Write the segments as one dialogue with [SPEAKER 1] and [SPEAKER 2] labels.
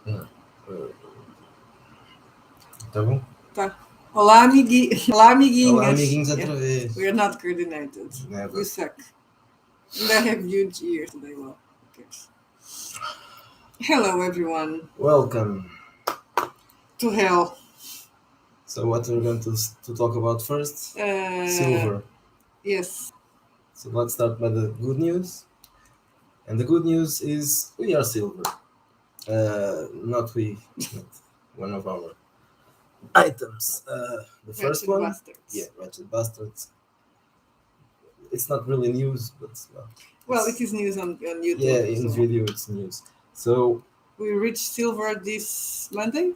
[SPEAKER 1] Ah, tá bom?
[SPEAKER 2] Tá. Olá, Olá,
[SPEAKER 1] Olá,
[SPEAKER 2] amiguinhas.
[SPEAKER 1] amiguinhos, outra
[SPEAKER 2] Yeah,
[SPEAKER 1] vez.
[SPEAKER 2] we are not coordinated.
[SPEAKER 1] Never.
[SPEAKER 2] You suck. And I have huge ears today. Well, who cares? Hello, everyone.
[SPEAKER 1] Welcome.
[SPEAKER 2] To hell.
[SPEAKER 1] So, what we're going to talk about first? Silver.
[SPEAKER 2] Yes.
[SPEAKER 1] So, let's start by the good news. And the good news is we are silver. Not we, not one of our items. The first
[SPEAKER 2] Wretched
[SPEAKER 1] one,
[SPEAKER 2] bastards.
[SPEAKER 1] yeah, Wretched Bastards. It's not really news, but
[SPEAKER 2] Well, it is news on YouTube.
[SPEAKER 1] yeah, in
[SPEAKER 2] so
[SPEAKER 1] video it's news. So
[SPEAKER 2] we reached silver this Monday.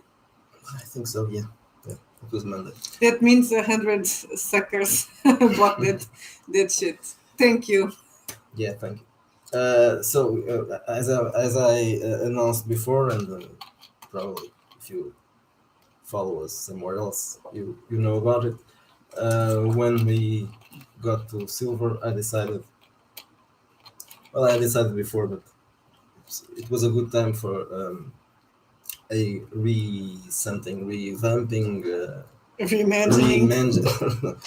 [SPEAKER 1] I think so. Yeah, it was Monday.
[SPEAKER 2] That means 100 suckers bought that shit. Thank you.
[SPEAKER 1] Yeah, thank you. As I announced before, and probably if you follow us somewhere else, you know about it. When we got to silver, I decided. Well, I decided before, but it was a good time for a revamping,
[SPEAKER 2] Reimagining.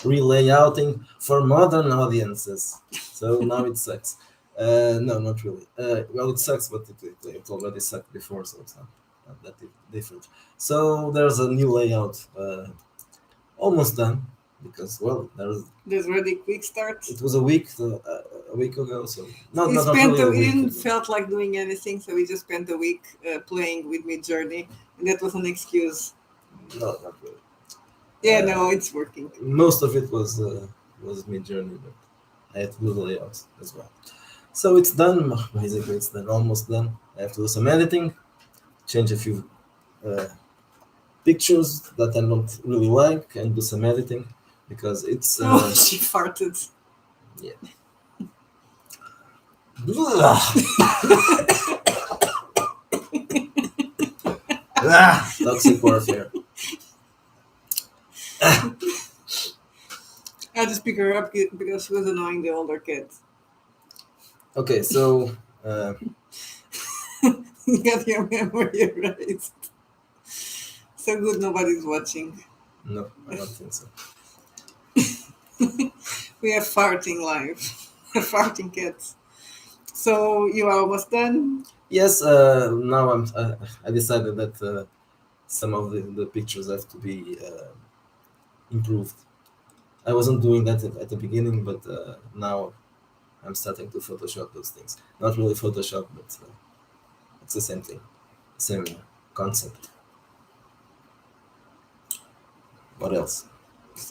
[SPEAKER 1] relayouting for modern audiences. So now it sucks. No, not really. Well, it sucks, but it already sucked before, so it's not that different. So there's a new layout, almost done, because well,
[SPEAKER 2] There's already quick start.
[SPEAKER 1] it was a week ago, so not
[SPEAKER 2] We
[SPEAKER 1] not
[SPEAKER 2] spent
[SPEAKER 1] really a
[SPEAKER 2] we
[SPEAKER 1] week.
[SPEAKER 2] didn't felt like doing anything, so we just spent a week playing with Mid Journey, and that was an excuse.
[SPEAKER 1] No, not really.
[SPEAKER 2] Yeah, no, it's working.
[SPEAKER 1] Most of it was Mid Journey, but I had to do the layouts as well. So it's done. Basically, it's done, almost done. I have to do some editing, change a few pictures that I don't really like, and do some editing because it's.
[SPEAKER 2] Oh, she farted.
[SPEAKER 1] Yeah. Toxic warfare.
[SPEAKER 2] I just pick her up because she was annoying the older kid.
[SPEAKER 1] Okay, so
[SPEAKER 2] You got your memory erased. So good, nobody's watching.
[SPEAKER 1] no, I don't think so.
[SPEAKER 2] We have farting live, farting cats. So you are almost done.
[SPEAKER 1] Yes, now I decided that some of the pictures have to be improved. I wasn't doing that at the beginning, but now I'm starting to Photoshop those things. Not really Photoshop, but it's the same thing, same concept. What else?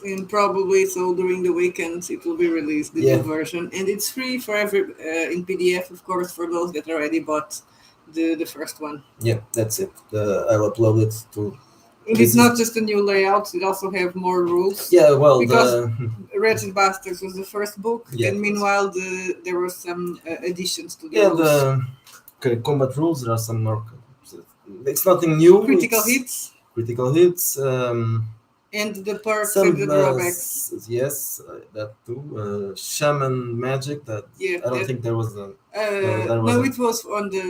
[SPEAKER 2] And probably so during the weekends it will be released, the
[SPEAKER 1] Yeah.
[SPEAKER 2] new version, and it's free for every in PDF, of course, for those that already bought the first one.
[SPEAKER 1] Yeah, that's it. I'll upload it to.
[SPEAKER 2] And
[SPEAKER 1] This
[SPEAKER 2] it's
[SPEAKER 1] is-
[SPEAKER 2] not just a new layout; it also have more rules.
[SPEAKER 1] Yeah, well,
[SPEAKER 2] Because Wretched Bastards was the first book,
[SPEAKER 1] Yeah,
[SPEAKER 2] and
[SPEAKER 1] it was.
[SPEAKER 2] meanwhile there were some additions to the
[SPEAKER 1] yeah,
[SPEAKER 2] rules.
[SPEAKER 1] okay, combat rules. There are some more. It's nothing new.
[SPEAKER 2] Critical
[SPEAKER 1] it's
[SPEAKER 2] hits
[SPEAKER 1] Critical hits.
[SPEAKER 2] and the perks
[SPEAKER 1] Some
[SPEAKER 2] and the drawbacks.
[SPEAKER 1] yes, that too. Shaman magic. That
[SPEAKER 2] Yeah,
[SPEAKER 1] I don't
[SPEAKER 2] that-
[SPEAKER 1] think there was a
[SPEAKER 2] No,
[SPEAKER 1] wasn't.
[SPEAKER 2] it was on the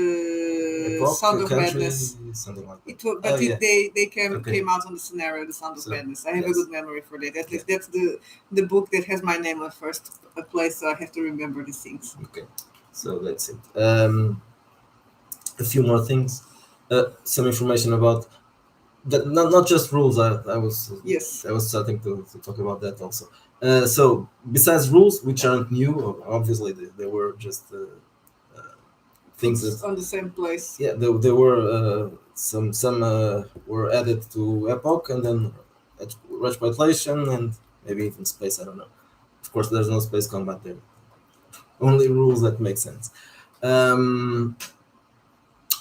[SPEAKER 1] epoch,
[SPEAKER 2] Sound of
[SPEAKER 1] country,
[SPEAKER 2] Madness.
[SPEAKER 1] something like that.
[SPEAKER 2] It was, but
[SPEAKER 1] yeah.
[SPEAKER 2] they
[SPEAKER 1] Okay.
[SPEAKER 2] came out on the scenario, the Sound of
[SPEAKER 1] So,
[SPEAKER 2] Madness. I have a
[SPEAKER 1] yes.
[SPEAKER 2] good memory for that. At least that's the book that has my name on first place, so I have to remember these things.
[SPEAKER 1] Okay, so that's it. A few more things. Some information about that. Not just rules. I was
[SPEAKER 2] Yes.
[SPEAKER 1] I was starting to talk about that also. So besides rules, which aren't new, obviously they were just things that
[SPEAKER 2] on the same place.
[SPEAKER 1] yeah, there were some were added to Epoch, and then Retroplantation, and maybe even Space. I don't know. Of course, there's no space combat there. Only rules that make sense.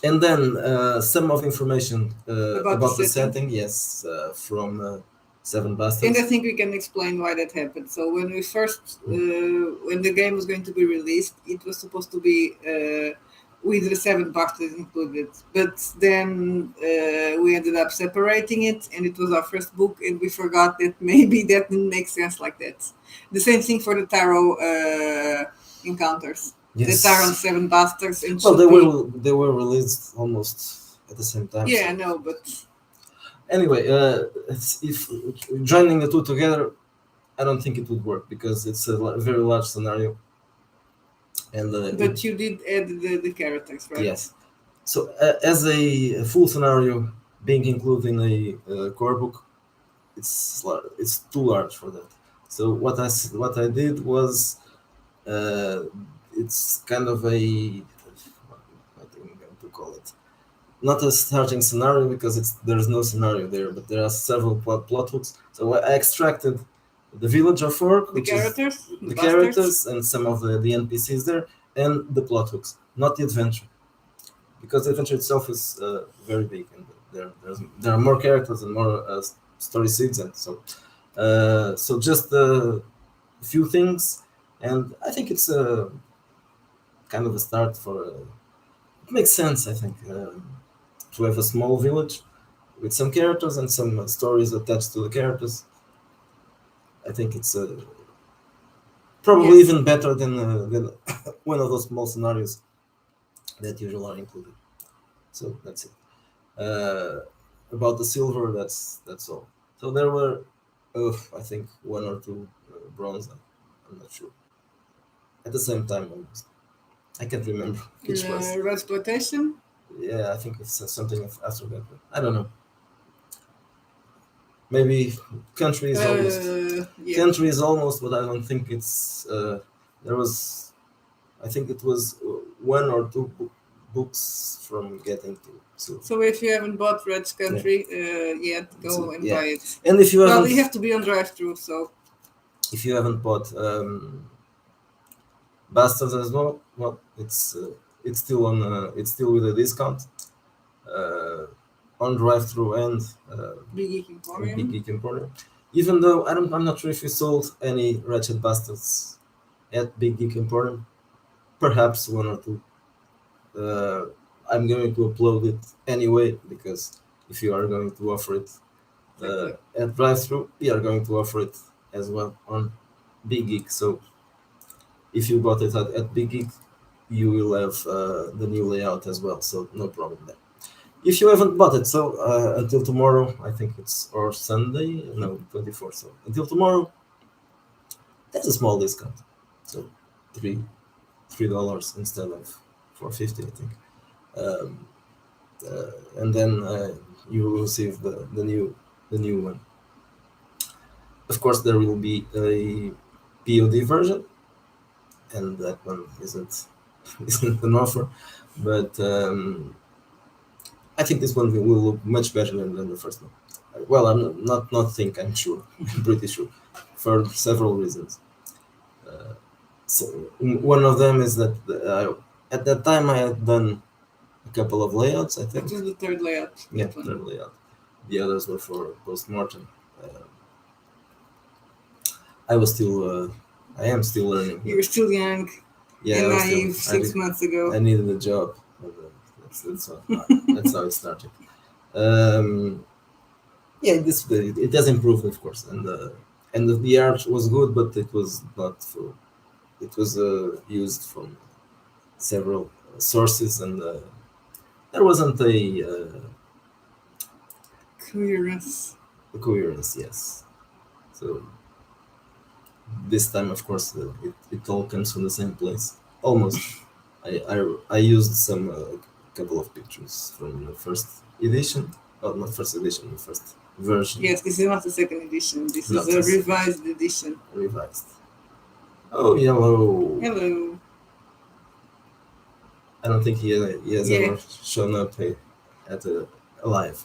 [SPEAKER 1] And then some of information about the setting. Yes, from Seven Bastards.
[SPEAKER 2] And I think we can explain why that happened. So when we first, when the game was going to be released, it was supposed to be with the Seven Bastards included. But then we ended up separating it, and it was our first book, and we forgot that maybe that didn't make sense like that. The same thing for the tarot encounters.
[SPEAKER 1] Yes.
[SPEAKER 2] The Tyrant Seven Bastards. And
[SPEAKER 1] well, they were released almost at the same time.
[SPEAKER 2] Yeah,
[SPEAKER 1] so-
[SPEAKER 2] I know, but
[SPEAKER 1] Anyway, if joining the two together, I don't think it would work because it's a very large scenario, and
[SPEAKER 2] you did add the characters, right?
[SPEAKER 1] yes. So as a full scenario being included in a core book, it's too large for that. So what I did was uh, it's kind of a what am I going to call it? Not a starting scenario because there's no scenario there, but there are several plot hooks. So I extracted the village of Orc,
[SPEAKER 2] The
[SPEAKER 1] which is
[SPEAKER 2] characters,
[SPEAKER 1] the
[SPEAKER 2] bastards.
[SPEAKER 1] characters and some of the NPCs there, and the plot hooks, not the adventure, because the adventure itself is very big and there are more characters and more story seeds, and so just a few things, and I think it's a kind of a start for. It makes sense, I think, to have a small village with some characters and some stories attached to the characters. I think it's probably
[SPEAKER 2] Yes.
[SPEAKER 1] even better than one of those small scenarios that usually are included. So that's it. About the silver, that's all. So there were, I think, one or two bronze. I'm not sure. At the same time, almost. I can't remember which was.
[SPEAKER 2] Exploitation.
[SPEAKER 1] Yeah, I think it's something after that. But I don't know. Maybe country is almost.
[SPEAKER 2] Yeah.
[SPEAKER 1] Country is almost, but I don't think it's. There was, I think it was one or two books from getting to silver.
[SPEAKER 2] So if you haven't bought Red's Country yet, go and
[SPEAKER 1] Yeah.
[SPEAKER 2] buy it.
[SPEAKER 1] And if you
[SPEAKER 2] Well,
[SPEAKER 1] haven't,
[SPEAKER 2] you have to be on drive-through, so
[SPEAKER 1] if you haven't bought Bastards as well, it's still on. It's still with a discount on drive-through and
[SPEAKER 2] Big Geek Emporium.
[SPEAKER 1] Big Geek Emporium. Even though I'm not sure if you sold any Ratchet Bastards at Big Geek Emporium, perhaps one or two. I'm going to upload it anyway because if you are going to offer it at drive-through, we are going to offer it as well on Big Geek. So if you bought it at Big Geek, you will have the new layout as well. So no problem there. If you haven't bought it, so until tomorrow, I think it's or Sunday, no, 24th. So until tomorrow, that's a small discount. So $3 instead of $4.50, I think. And then you will receive the new one. Of course, there will be a POD version, and that one isn't an offer, but I think this one will look much better than the first one. Well, I'm I'm sure. I'm pretty sure, for several reasons. So one of them is that at that time I had done a couple of layouts, I think.
[SPEAKER 2] It was the third layout.
[SPEAKER 1] Yeah, third layout. The others were for post-mortem. I am still learning.
[SPEAKER 2] You were still young and naive 6 months ago.
[SPEAKER 1] I needed a job. That's how it started. Yeah, it has improved, of course, and the art was good, but it was not full. It was used from several sources, and there wasn't a
[SPEAKER 2] coherence.
[SPEAKER 1] Coherence, yes. So this time, of course, it all comes from the same place. Almost. I used some couple of pictures from the first edition. Well, not first edition, the first version.
[SPEAKER 2] Yes, this is not the second edition. This is a revised edition.
[SPEAKER 1] Revised. Oh, hello.
[SPEAKER 2] Hello.
[SPEAKER 1] I don't think he has ever shown up at a live.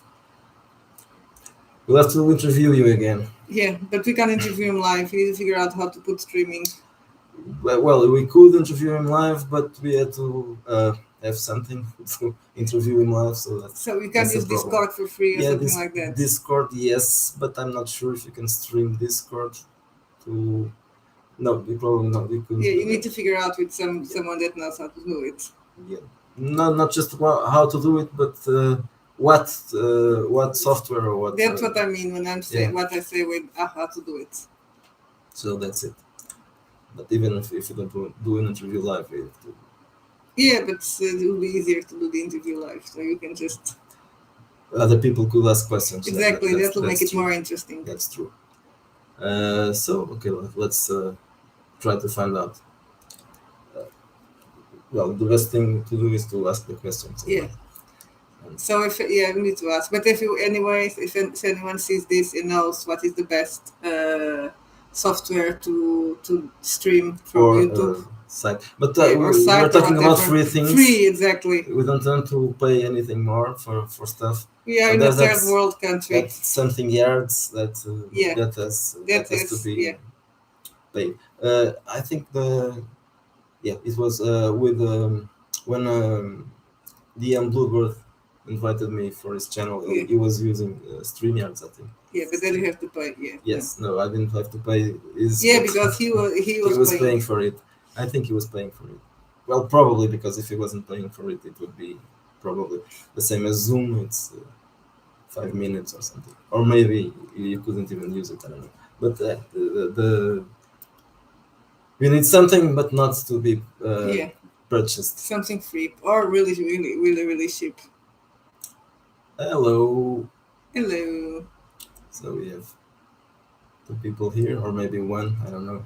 [SPEAKER 1] We'll have to interview you again.
[SPEAKER 2] Yeah, but we can't interview him live. We need to figure out how to put streaming.
[SPEAKER 1] Well, we could interview him live, but we had to have something to interview him live. So
[SPEAKER 2] we can use Discord for free or something like that.
[SPEAKER 1] Discord, yes, but I'm not sure if you can stream Discord to. No, we probably not. We couldn't.
[SPEAKER 2] Yeah, you need to figure out with someone that knows how to do it.
[SPEAKER 1] Yeah, not just how to do it, but what software or what.
[SPEAKER 2] That's what I mean when I'm saying what I say with how to do it.
[SPEAKER 1] So that's it. But even if you don't do an interview live, you have to.
[SPEAKER 2] Yeah, but it will be easier to do the interview live, so you can just.
[SPEAKER 1] other people could ask questions.
[SPEAKER 2] Exactly,
[SPEAKER 1] That's,
[SPEAKER 2] that will make
[SPEAKER 1] that's
[SPEAKER 2] it
[SPEAKER 1] true.
[SPEAKER 2] more interesting.
[SPEAKER 1] That's true. So okay, let's try to find out. Well, the best thing to do is to ask the questions.
[SPEAKER 2] Yeah. So if we need to ask. But if you, anyways, if anyone sees this and knows what is the best software to stream from
[SPEAKER 1] Or
[SPEAKER 2] YouTube,
[SPEAKER 1] site, but
[SPEAKER 2] or site
[SPEAKER 1] we're
[SPEAKER 2] or
[SPEAKER 1] talking about
[SPEAKER 2] whatever,
[SPEAKER 1] free things.
[SPEAKER 2] free, exactly.
[SPEAKER 1] We don't want to pay anything more for stuff.
[SPEAKER 2] We are
[SPEAKER 1] So
[SPEAKER 2] in a third
[SPEAKER 1] that's
[SPEAKER 2] world country.
[SPEAKER 1] that's something yards that
[SPEAKER 2] Yeah.
[SPEAKER 1] that has to be paid. I think it was with when DM Bluebird invited me for his channel.
[SPEAKER 2] Yeah.
[SPEAKER 1] He was using StreamYards, I think.
[SPEAKER 2] Yeah, but then you have to pay. Yeah.
[SPEAKER 1] Yes, no, I didn't have to pay.
[SPEAKER 2] Yeah, because he was
[SPEAKER 1] paying for it. I think he was paying for it. Well, probably because if he wasn't paying for it, it would be probably the same as Zoom. It's 5 minutes or something, or maybe you couldn't even use it. I don't know. But the we need something, but not to be purchased.
[SPEAKER 2] Something free or really, really, really, really cheap.
[SPEAKER 1] Hello.
[SPEAKER 2] Hello.
[SPEAKER 1] So we have 2 people here, or maybe 1. I don't know.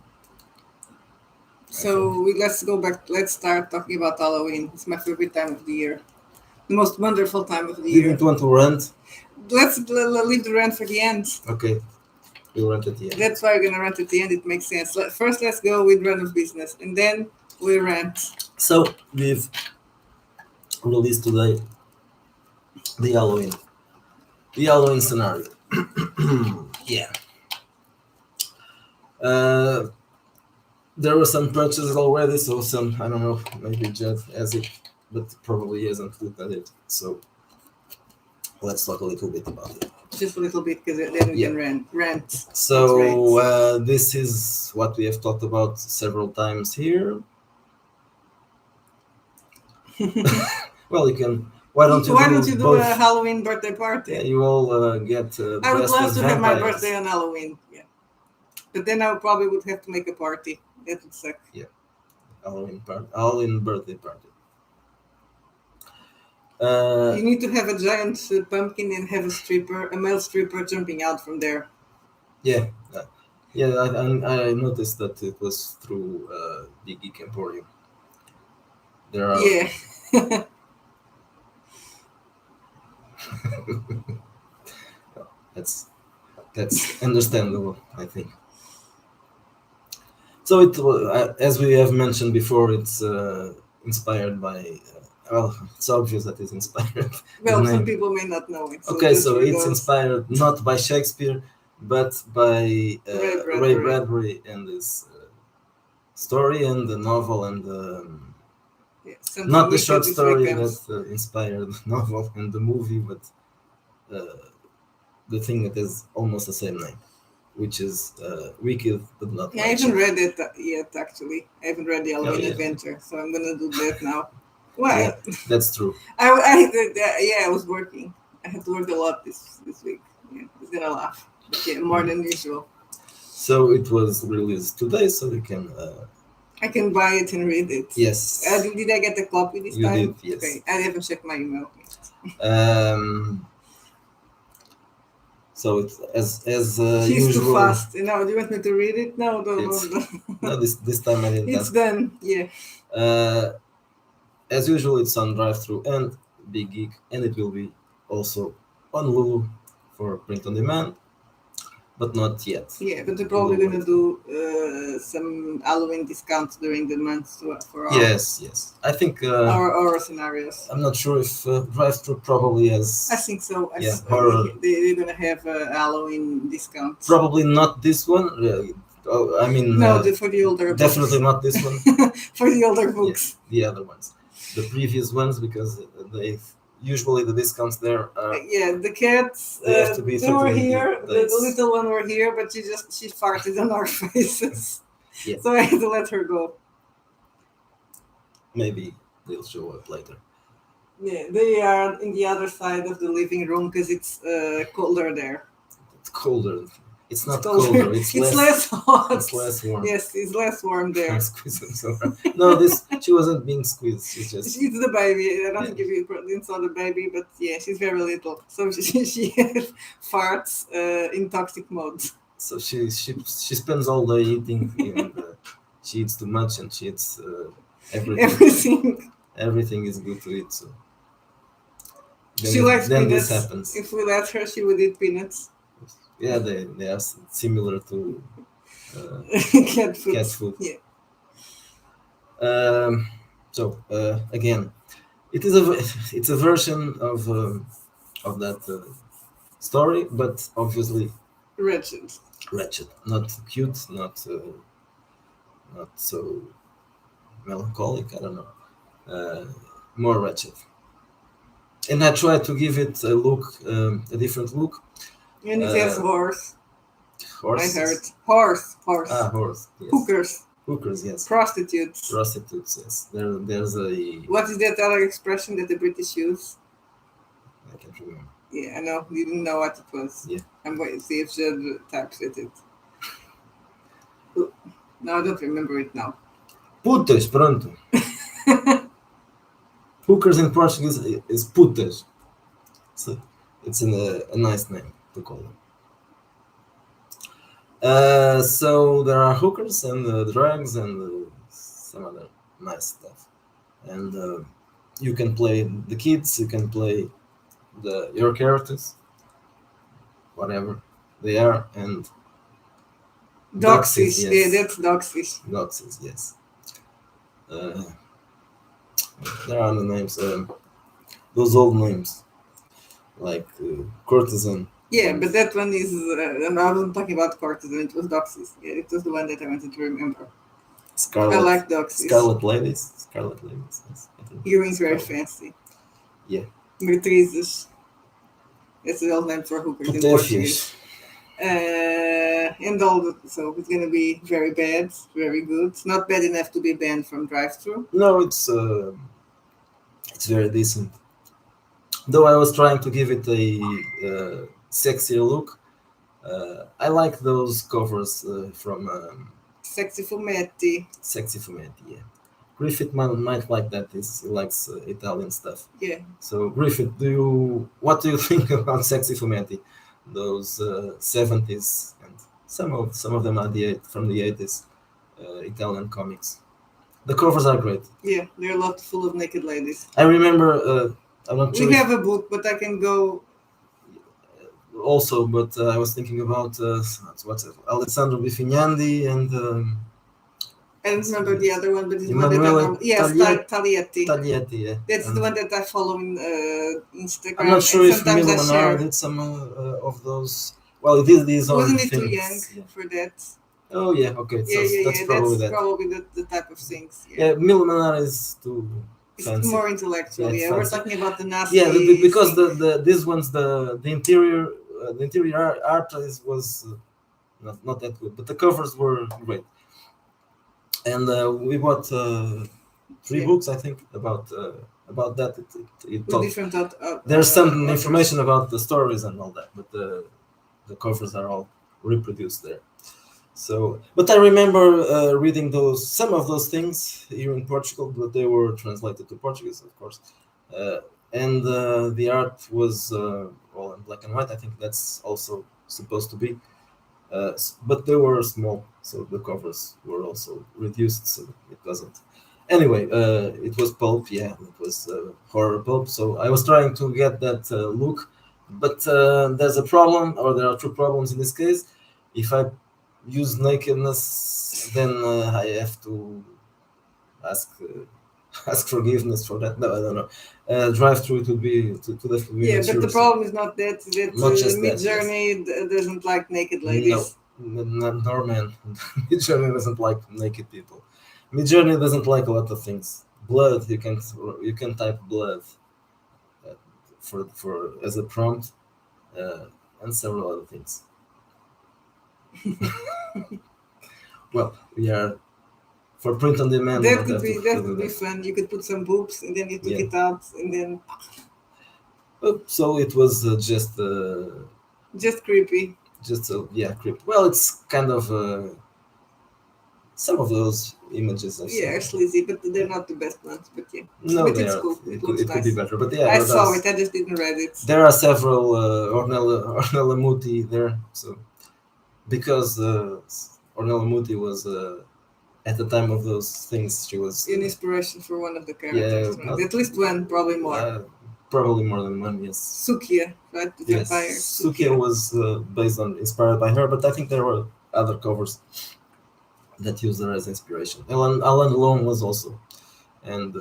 [SPEAKER 2] So let's go back. Let's start talking about Halloween. It's my favorite time of the year. The most wonderful time of the year.
[SPEAKER 1] Didn't want to rant?
[SPEAKER 2] Let's leave the rant for the end.
[SPEAKER 1] Okay. We'll rant at the end.
[SPEAKER 2] That's why we're going to rant at the end. It makes sense. First, let's go with run of business, and then we'll rant.
[SPEAKER 1] So we've released today the Halloween scenario. Yeah. There were some purchases already, so some, I don't know, maybe Judd has it, but probably hasn't looked at it. So let's talk a little bit about it.
[SPEAKER 2] Just a little bit, because then we can rant.
[SPEAKER 1] So this is what we have talked about several times here. Well, you can. Why don't you do
[SPEAKER 2] a Halloween birthday party?
[SPEAKER 1] Yeah, you all get.
[SPEAKER 2] I would love to have my birthday on Halloween. Yeah, but then I probably would have to make a party. That would suck.
[SPEAKER 1] Yeah, Halloween birthday party.
[SPEAKER 2] You need to have a giant pumpkin and have a male stripper jumping out from there.
[SPEAKER 1] Yeah, I noticed that it was through Big Geek Emporium. There are.
[SPEAKER 2] Yeah.
[SPEAKER 1] That's understandable, I think. So it, as we have mentioned before, it's inspired by. Well, it's obvious that it's inspired.
[SPEAKER 2] Well, some people may not know it.
[SPEAKER 1] So okay, so it's inspired not by Shakespeare, but by Ray Bradbury and his story and the novel and not the short story that inspired the novel and the movie, but the thing that has almost the same name, which is Wicked but not.
[SPEAKER 2] Yeah, I haven't read it yet. Actually, I haven't read the Halloween Adventure, so I'm gonna do that now. Well,
[SPEAKER 1] yeah, that's true.
[SPEAKER 2] I was working. I had to work a lot this week. Yeah, it's gonna laugh. But yeah, more than usual.
[SPEAKER 1] So it was released today, so you can.
[SPEAKER 2] I can buy it and read it.
[SPEAKER 1] Yes.
[SPEAKER 2] Did I get a copy this time?
[SPEAKER 1] You did, yes.
[SPEAKER 2] Okay, I haven't checked my email.
[SPEAKER 1] So it's as
[SPEAKER 2] He's
[SPEAKER 1] usual.
[SPEAKER 2] Too fast. No, do you want me to read it? No,
[SPEAKER 1] no. This time I didn't.
[SPEAKER 2] It's done. Yeah.
[SPEAKER 1] As usual, it's on Drive-Thru and Big Geek, and it will be also on Lulu for print on demand, but not yet.
[SPEAKER 2] Yeah, but they're probably going to do some Halloween discounts during the month for our...
[SPEAKER 1] Yes. I think...
[SPEAKER 2] our scenarios.
[SPEAKER 1] I'm not sure if Drive-Thru probably has...
[SPEAKER 2] I think so.
[SPEAKER 1] Yeah,
[SPEAKER 2] they're going to have a Halloween discount.
[SPEAKER 1] Probably not this one. I mean...
[SPEAKER 2] No, for the older
[SPEAKER 1] definitely
[SPEAKER 2] books.
[SPEAKER 1] Not this one.
[SPEAKER 2] For the older books.
[SPEAKER 1] Yeah, the other ones. The previous ones, because they... Usually the discounts there are...
[SPEAKER 2] the cats,
[SPEAKER 1] they have to be
[SPEAKER 2] they were here,
[SPEAKER 1] days.
[SPEAKER 2] the little one were here, but she farted on our faces.
[SPEAKER 1] Yeah.
[SPEAKER 2] So I had to let her go.
[SPEAKER 1] Maybe they'll show up later.
[SPEAKER 2] Yeah, they are in the other side of the living room because it's colder there.
[SPEAKER 1] It's colder. It's not
[SPEAKER 2] colder.
[SPEAKER 1] colder. It's
[SPEAKER 2] less hot.
[SPEAKER 1] It's less warm.
[SPEAKER 2] Yes, it's less warm there.
[SPEAKER 1] Squeeze them so hard. No, this she wasn't being squeezed. She's just.
[SPEAKER 2] She's the baby. I don't
[SPEAKER 1] Yeah.
[SPEAKER 2] think you didn't saw the baby, but yeah, she's very little. So she farts in toxic mode.
[SPEAKER 1] So she spends all day eating, and she eats too much, and she eats everything.
[SPEAKER 2] Everything.
[SPEAKER 1] Everything is good to eat. So
[SPEAKER 2] She likes
[SPEAKER 1] then
[SPEAKER 2] peanuts.
[SPEAKER 1] this happens.
[SPEAKER 2] If we let her, she would eat peanuts.
[SPEAKER 1] Yeah, they are similar to
[SPEAKER 2] Cat food.
[SPEAKER 1] cat food.
[SPEAKER 2] Yeah.
[SPEAKER 1] So again, it's a version of that story, but obviously
[SPEAKER 2] Wretched.
[SPEAKER 1] wretched, not cute, not so melancholic. I don't know, more wretched. And I tried to give it a look, a different look.
[SPEAKER 2] And it has horse.
[SPEAKER 1] Horses.
[SPEAKER 2] I heard. Horse.
[SPEAKER 1] Ah, horse. Yes.
[SPEAKER 2] Hookers.
[SPEAKER 1] Hookers, yes.
[SPEAKER 2] Prostitutes.
[SPEAKER 1] Prostitutes, yes. There's a.
[SPEAKER 2] What is that other expression that the British use?
[SPEAKER 1] I can't remember.
[SPEAKER 2] Yeah, I know. You didn't know what it was.
[SPEAKER 1] Yeah.
[SPEAKER 2] I'm going to see if Jed types it. No, I don't remember it now.
[SPEAKER 1] Putas, pronto. Hookers in Portuguese is putas. So it's a nice name to call them. So there are hookers and drugs and some other nice stuff. And you can play the kids, you can play your characters, whatever they are, and
[SPEAKER 2] Doxies.
[SPEAKER 1] yes.
[SPEAKER 2] Yeah, that's Doxies.
[SPEAKER 1] Doxies, yes. There are the names, those old names, like courtesan.
[SPEAKER 2] Yeah, but that one is, and I wasn't talking about courtesan, it was Doxies. Yeah, it was the one that I wanted to remember.
[SPEAKER 1] Scarlet,
[SPEAKER 2] I like Doxies.
[SPEAKER 1] Scarlet ladies. Yes, I think.
[SPEAKER 2] Earrings very fancy.
[SPEAKER 1] Yeah.
[SPEAKER 2] Matrizes. That's the old name for hookers in Portuguese. And all so it's gonna be very bad, very good. Not bad enough to be banned from drive-through.
[SPEAKER 1] No, it's very decent. Though I was trying to give it a sexier look. I like those covers from
[SPEAKER 2] Sexy Fumetti.
[SPEAKER 1] Sexy Fumetti. Yeah, Griffith might like that. He likes Italian stuff.
[SPEAKER 2] Yeah.
[SPEAKER 1] So Griffith, what do you think about Sexy Fumetti? Those 70s and some of them are from the 80s Italian comics. The covers are great.
[SPEAKER 2] Yeah, they're a lot full of naked ladies.
[SPEAKER 1] I remember. I'm not sure.
[SPEAKER 2] We have a book, but I can go.
[SPEAKER 1] Also, but I was thinking about what's it? Alessandro Bifignandi and.
[SPEAKER 2] I don't remember the other one, but it's
[SPEAKER 1] Emanuele
[SPEAKER 2] one that yes, Taglietti.
[SPEAKER 1] Taglietti, yeah.
[SPEAKER 2] That's the one that I follow in Instagram.
[SPEAKER 1] I'm not sure if
[SPEAKER 2] Milo
[SPEAKER 1] Manara did some of those. Well, he did these own
[SPEAKER 2] Wasn't he
[SPEAKER 1] things.
[SPEAKER 2] too young for that?
[SPEAKER 1] Oh yeah, okay. That's
[SPEAKER 2] probably the type of things.
[SPEAKER 1] Yeah, Milo Manara is too fancy.
[SPEAKER 2] It's more intellectual. Yeah, we're talking about the Nazi.
[SPEAKER 1] Yeah, because these ones the interior art was not that good, but the covers were great. And we bought 3 books, I think, about that. There's some information about the stories and all that, but the covers are all reproduced there. So, but I remember reading some of those things here in Portugal, but they were translated to Portuguese, of course. And the art was all in black and white. I think that's also supposed to be. But they were small, so the covers were also reduced, so it wasn't. Anyway, it was pulp, yeah, it was horror pulp, so I was trying to get that look, but there's a problem, or there are 2 problems in this case. If I use nakedness, then I have to ask forgiveness for that. No, I don't know. Drive-through, it would be to
[SPEAKER 2] yeah, but the problem is not that Midjourney doesn't like naked ladies.
[SPEAKER 1] No, man. Midjourney doesn't like naked people. Midjourney doesn't like a lot of things. Blood, you can type blood for as a prompt, and several other things. Well, we are for print on demand.
[SPEAKER 2] That could be fun. You could put some boobs and then you took it out and then.
[SPEAKER 1] So it was just
[SPEAKER 2] creepy.
[SPEAKER 1] just crypt. Well, it's kind of some of those images I've
[SPEAKER 2] Yeah,
[SPEAKER 1] seen.
[SPEAKER 2] are sleazy, but they're not the best ones. But yeah,
[SPEAKER 1] No,
[SPEAKER 2] but
[SPEAKER 1] they
[SPEAKER 2] it's
[SPEAKER 1] are.
[SPEAKER 2] cool.
[SPEAKER 1] It
[SPEAKER 2] Looks
[SPEAKER 1] could be
[SPEAKER 2] nice.
[SPEAKER 1] better, but yeah,
[SPEAKER 2] I
[SPEAKER 1] but
[SPEAKER 2] saw it. I just didn't read it.
[SPEAKER 1] there are several Ornella Muti there. So because Ornella Muti was at the time of those things, she was
[SPEAKER 2] An inspiration for one of the characters, right?
[SPEAKER 1] not,
[SPEAKER 2] At least one, probably more.
[SPEAKER 1] probably more than one. Yes.
[SPEAKER 2] Sukia, right? The
[SPEAKER 1] Yes,
[SPEAKER 2] vampire.
[SPEAKER 1] Sukia was inspired by her, but I think there were other covers that used her as inspiration. Alan Long was also, and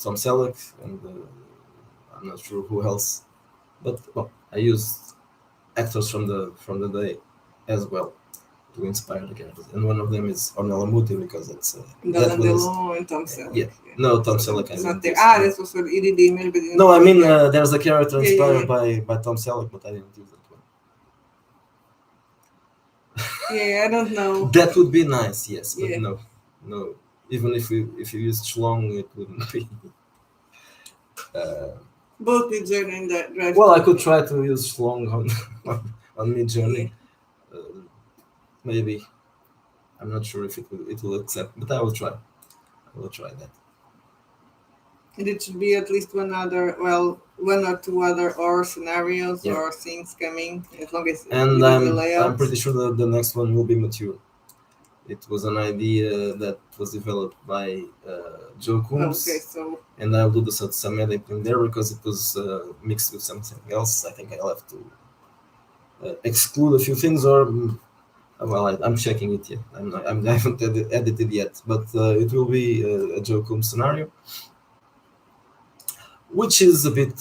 [SPEAKER 1] Tom Selleck, and I'm not sure who else, but well, I used actors from the day as well to inspire the characters, and one of them is Ornella Muti because it's
[SPEAKER 2] Alan Delon and Tom Selleck.
[SPEAKER 1] Yeah. No, Tom
[SPEAKER 2] So
[SPEAKER 1] Selleck.
[SPEAKER 2] it's not there. Ah, this was what he did the image, but
[SPEAKER 1] no, I mean there's a character inspired
[SPEAKER 2] yeah.
[SPEAKER 1] by Tom Selleck, but I didn't use that one.
[SPEAKER 2] Yeah, I don't know.
[SPEAKER 1] That would be nice, yes, but
[SPEAKER 2] Yeah.
[SPEAKER 1] no. Even if you used Schlong, it wouldn't be.
[SPEAKER 2] Both Mid Journey and that Drive.
[SPEAKER 1] Well, I could try to use Schlong on Mid Journey.
[SPEAKER 2] Yeah.
[SPEAKER 1] Maybe. I'm not sure if it will accept, but I will try. I will try that.
[SPEAKER 2] And it should be at least one or two other or scenarios or things coming, as long as
[SPEAKER 1] and
[SPEAKER 2] the layout.
[SPEAKER 1] I'm pretty sure that the next one will be mature. It was an idea that was developed by Joe Coombs.
[SPEAKER 2] Okay, so
[SPEAKER 1] and I'll do some editing there because it was mixed with something else. I think I'll have to exclude a few things, or I'm checking it yet. I haven't edited yet, but it will be a Joe Coombs scenario, which is a bit.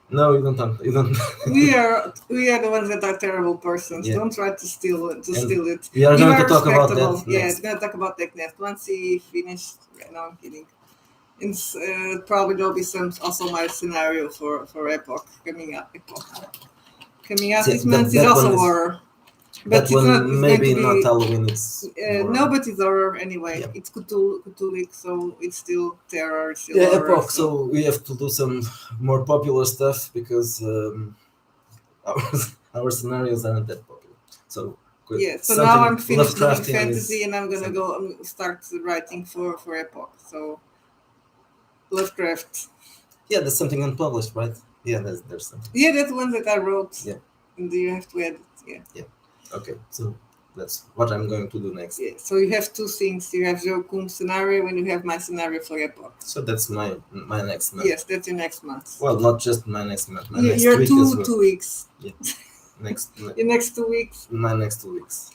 [SPEAKER 1] No, you don't. You don't.
[SPEAKER 2] we are the ones that are terrible persons. Yeah. Don't try to steal it.
[SPEAKER 1] We are going to talk about that.
[SPEAKER 2] Yeah, it's going to talk about that next. Once he finished. No, I'm kidding. Probably there'll be also my scenario for Epoch coming out. This month is also horror.
[SPEAKER 1] But it's maybe not Halloween. It's
[SPEAKER 2] no, but it's horror anyway. Yeah. It's Cthulhu, so it's still terror. Still horror,
[SPEAKER 1] Epoch. So we have to do some more popular stuff because our scenarios aren't that popular. So
[SPEAKER 2] so now I'm finished doing fantasy, and I'm gonna go start writing for Epoch. So Lovecraft.
[SPEAKER 1] Yeah, there's something unpublished, right? Yeah, there's something.
[SPEAKER 2] Yeah, that's one that I wrote.
[SPEAKER 1] Yeah.
[SPEAKER 2] And you have to edit. Yeah.
[SPEAKER 1] Yeah. Okay, so that's what I'm going to do next.
[SPEAKER 2] Yeah, so you have two things. You have your Coombs scenario and you have my scenario for Epoch.
[SPEAKER 1] So that's my next month.
[SPEAKER 2] Yes, that's your next month.
[SPEAKER 1] Well, not just my next month.
[SPEAKER 2] Your
[SPEAKER 1] week
[SPEAKER 2] two 2 weeks.
[SPEAKER 1] Yeah. Your
[SPEAKER 2] next 2 weeks.
[SPEAKER 1] My next 2 weeks.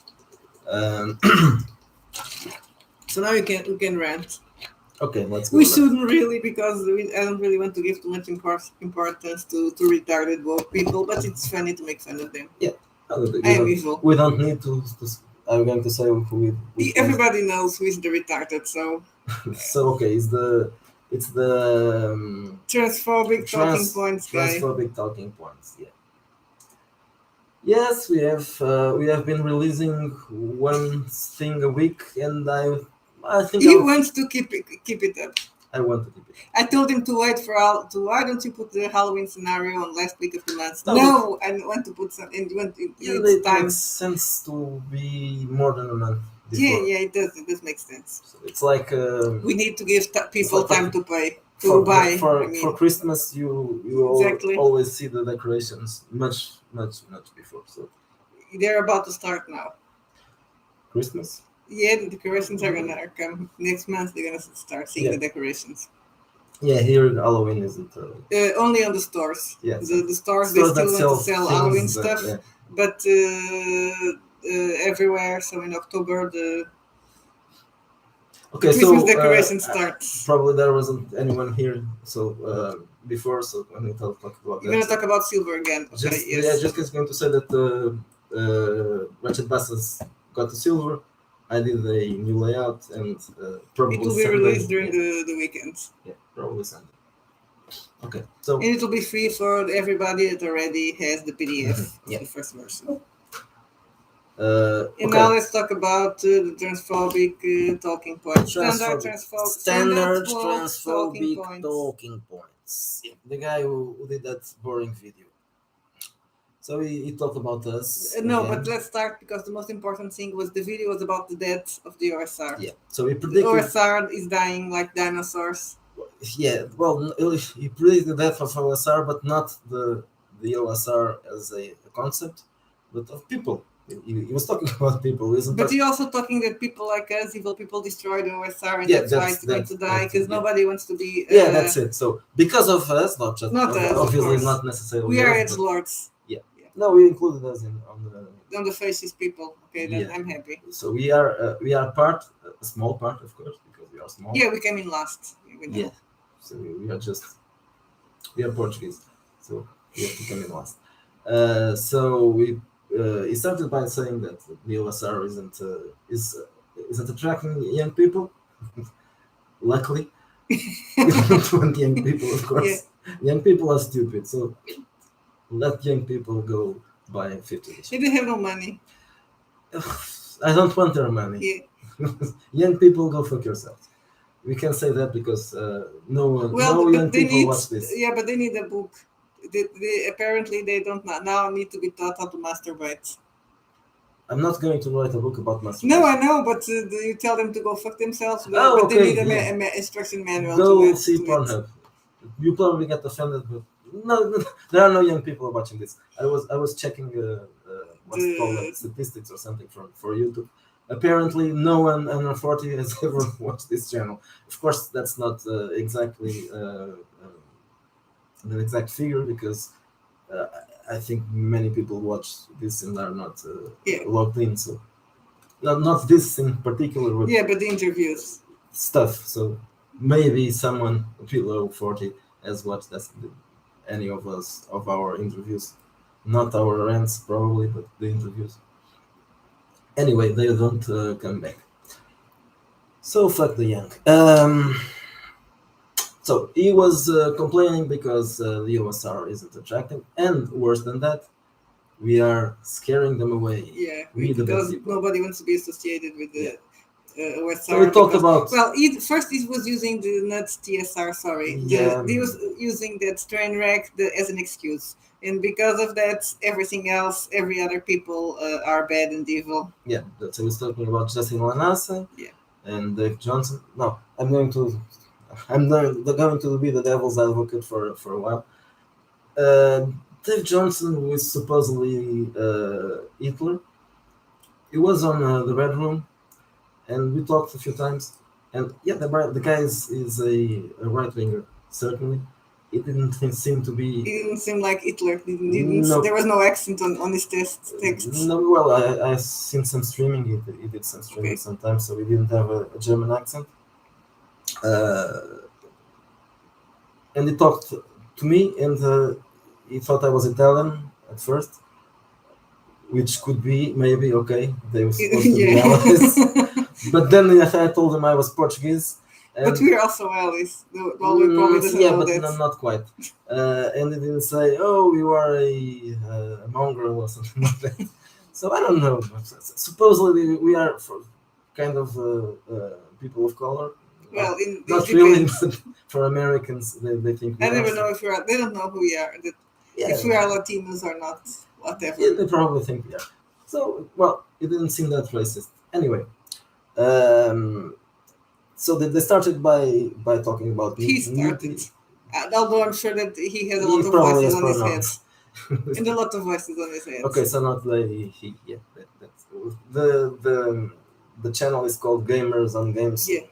[SPEAKER 2] So now we can rant.
[SPEAKER 1] Okay, let's go.
[SPEAKER 2] We shouldn't really, because I don't really want to give too much importance to retarded woke people, but it's funny to make fun of them.
[SPEAKER 1] Yeah.
[SPEAKER 2] I am evil.
[SPEAKER 1] We don't need to. I'm going to say who
[SPEAKER 2] everybody knows who is the retarded. So.
[SPEAKER 1] So okay, it's the
[SPEAKER 2] transphobic talking points guy.
[SPEAKER 1] Transphobic talking points. Yeah. Yes, we have been releasing one thing a week, and I think
[SPEAKER 2] he wants to keep it up.
[SPEAKER 1] I want to keep it.
[SPEAKER 2] I told him to wait why don't you put the Halloween scenario on last week of the month? No, I want to put something.
[SPEAKER 1] It makes sense to be more than a month before.
[SPEAKER 2] Yeah, it does make sense.
[SPEAKER 1] So it's like
[SPEAKER 2] we need to give people time to pay to buy.
[SPEAKER 1] For Christmas, you always see the decorations much before. So
[SPEAKER 2] they're about to start now.
[SPEAKER 1] Christmas.
[SPEAKER 2] Yeah, the decorations are gonna come next month. They're gonna start seeing the decorations.
[SPEAKER 1] Yeah, here Halloween isn't.
[SPEAKER 2] Only on the stores.
[SPEAKER 1] Yeah,
[SPEAKER 2] the stores they still want to sell Halloween stuff, but everywhere. So in October the Christmas decoration starts.
[SPEAKER 1] Probably there wasn't anyone here, so before. So when we talk about that,
[SPEAKER 2] we're gonna talk about silver again. Okay,
[SPEAKER 1] yes. Just going to say that Ratchet Bastards got the silver. I did a new layout, and probably
[SPEAKER 2] it will be released during the weekends.
[SPEAKER 1] Yeah, probably Sunday. Okay, so
[SPEAKER 2] and it will be free for everybody that already has the PDF of the first version. And
[SPEAKER 1] Okay.
[SPEAKER 2] now let's talk about the transphobic talking points.
[SPEAKER 1] Standard
[SPEAKER 2] Talking
[SPEAKER 1] transphobic
[SPEAKER 2] points.
[SPEAKER 1] talking points. Yeah. The guy who did that boring video. So he talked about us.
[SPEAKER 2] No,
[SPEAKER 1] again.
[SPEAKER 2] but let's start because the most important thing was the video was about the death of the OSR.
[SPEAKER 1] Yeah. So he
[SPEAKER 2] The
[SPEAKER 1] predicted.
[SPEAKER 2] OSR is dying like dinosaurs.
[SPEAKER 1] Yeah. Well, he predicted the death of OSR, but not the OSR as a concept, but of people. He was talking about people, isn't
[SPEAKER 2] But
[SPEAKER 1] it?
[SPEAKER 2] he also talking that people like us, evil people, destroy the OSR, and
[SPEAKER 1] Yeah,
[SPEAKER 2] that's why it's going to die because
[SPEAKER 1] yeah.
[SPEAKER 2] nobody wants to be.
[SPEAKER 1] Yeah, that's it. So because of us, not just
[SPEAKER 2] Not us, of
[SPEAKER 1] obviously
[SPEAKER 2] course.
[SPEAKER 1] not necessarily.
[SPEAKER 2] We are
[SPEAKER 1] us, but-
[SPEAKER 2] edgelords.
[SPEAKER 1] Yeah. No, we included us
[SPEAKER 2] On the fascist people. Okay, then
[SPEAKER 1] Yeah.
[SPEAKER 2] I'm happy.
[SPEAKER 1] So we are part, a small part, of course, because we are small.
[SPEAKER 2] Yeah, we came in last. We know.
[SPEAKER 1] Yeah. So we are Portuguese, so we have to come in last. So he started by saying that the OSR isn't attracting young people. Luckily, we don't want young people, of course. Yeah. Young people are stupid, so let young people go buy 50 edition.
[SPEAKER 2] They have no money.
[SPEAKER 1] I don't want their money.
[SPEAKER 2] Yeah.
[SPEAKER 1] Young people, go fuck yourselves. We can say that because no young people watch this.
[SPEAKER 2] Yeah, but they need a book. Apparently they don't now need to be taught how to masturbate.
[SPEAKER 1] I'm not going to write a book about masturbation.
[SPEAKER 2] No, I know, but you tell them to go fuck themselves.
[SPEAKER 1] But
[SPEAKER 2] they need an instruction manual.
[SPEAKER 1] Go see Pornhub. You probably get offended, but no, there are no young people watching this. I was checking what's it called, like statistics or something for YouTube. Apparently, no one under 40 has ever watched this channel. Of course, that's not exactly an exact figure because I think many people watch this and are not logged in. So not this in particular, but
[SPEAKER 2] but the interviews
[SPEAKER 1] stuff. So maybe someone below 40 has watched any of our interviews, not our rants probably, but the interviews. Anyway, they don't come back. So fuck the young. So he was complaining because the OSR isn't attractive, and worse than that, we are scaring them away.
[SPEAKER 2] Yeah, because nobody wants to be associated with the OSR.
[SPEAKER 1] So we talked about.
[SPEAKER 2] Well, first he was using the nuts TSR. Sorry, he was using that train wreck as an excuse, and because of that, everything else, every other people are bad and evil.
[SPEAKER 1] Yeah, so he was talking about Justin Lanasa.
[SPEAKER 2] Yeah.
[SPEAKER 1] And Dave Johnson. No, I'm going to be the devil's advocate for a while. Dave Johnson, who is supposedly Hitler, he was on the Red Room, and we talked a few times. And yeah, the guy is a right winger, certainly. It didn't seem to be.
[SPEAKER 2] He didn't seem like Hitler. No. There was no accent on his text.
[SPEAKER 1] No, well, I've seen some streaming. He did some streaming sometimes, so he didn't have a German accent. And he talked to me, and he thought I was Italian at first, which could be maybe okay. They were supposed to be allies. But then I told him I was Portuguese.
[SPEAKER 2] But we're also allies.
[SPEAKER 1] But not quite. And he didn't say, "Oh, you are a mongrel" or something like that. So I don't know. Supposedly we are kind of people of color.
[SPEAKER 2] Well,
[SPEAKER 1] not really, but for Americans, they think.
[SPEAKER 2] I never know if we are. They don't know who we are. If we are Latinos or not, whatever.
[SPEAKER 1] Yeah, they probably think we are. So, well, it didn't seem that racist. Anyway. So they started by talking about.
[SPEAKER 2] He started, although I'm sure that he has a lot of voices on his head, and a lot of voices on his head.
[SPEAKER 1] Okay, so not he. Yeah, that's the channel is called Gamers on Games.
[SPEAKER 2] Yeah,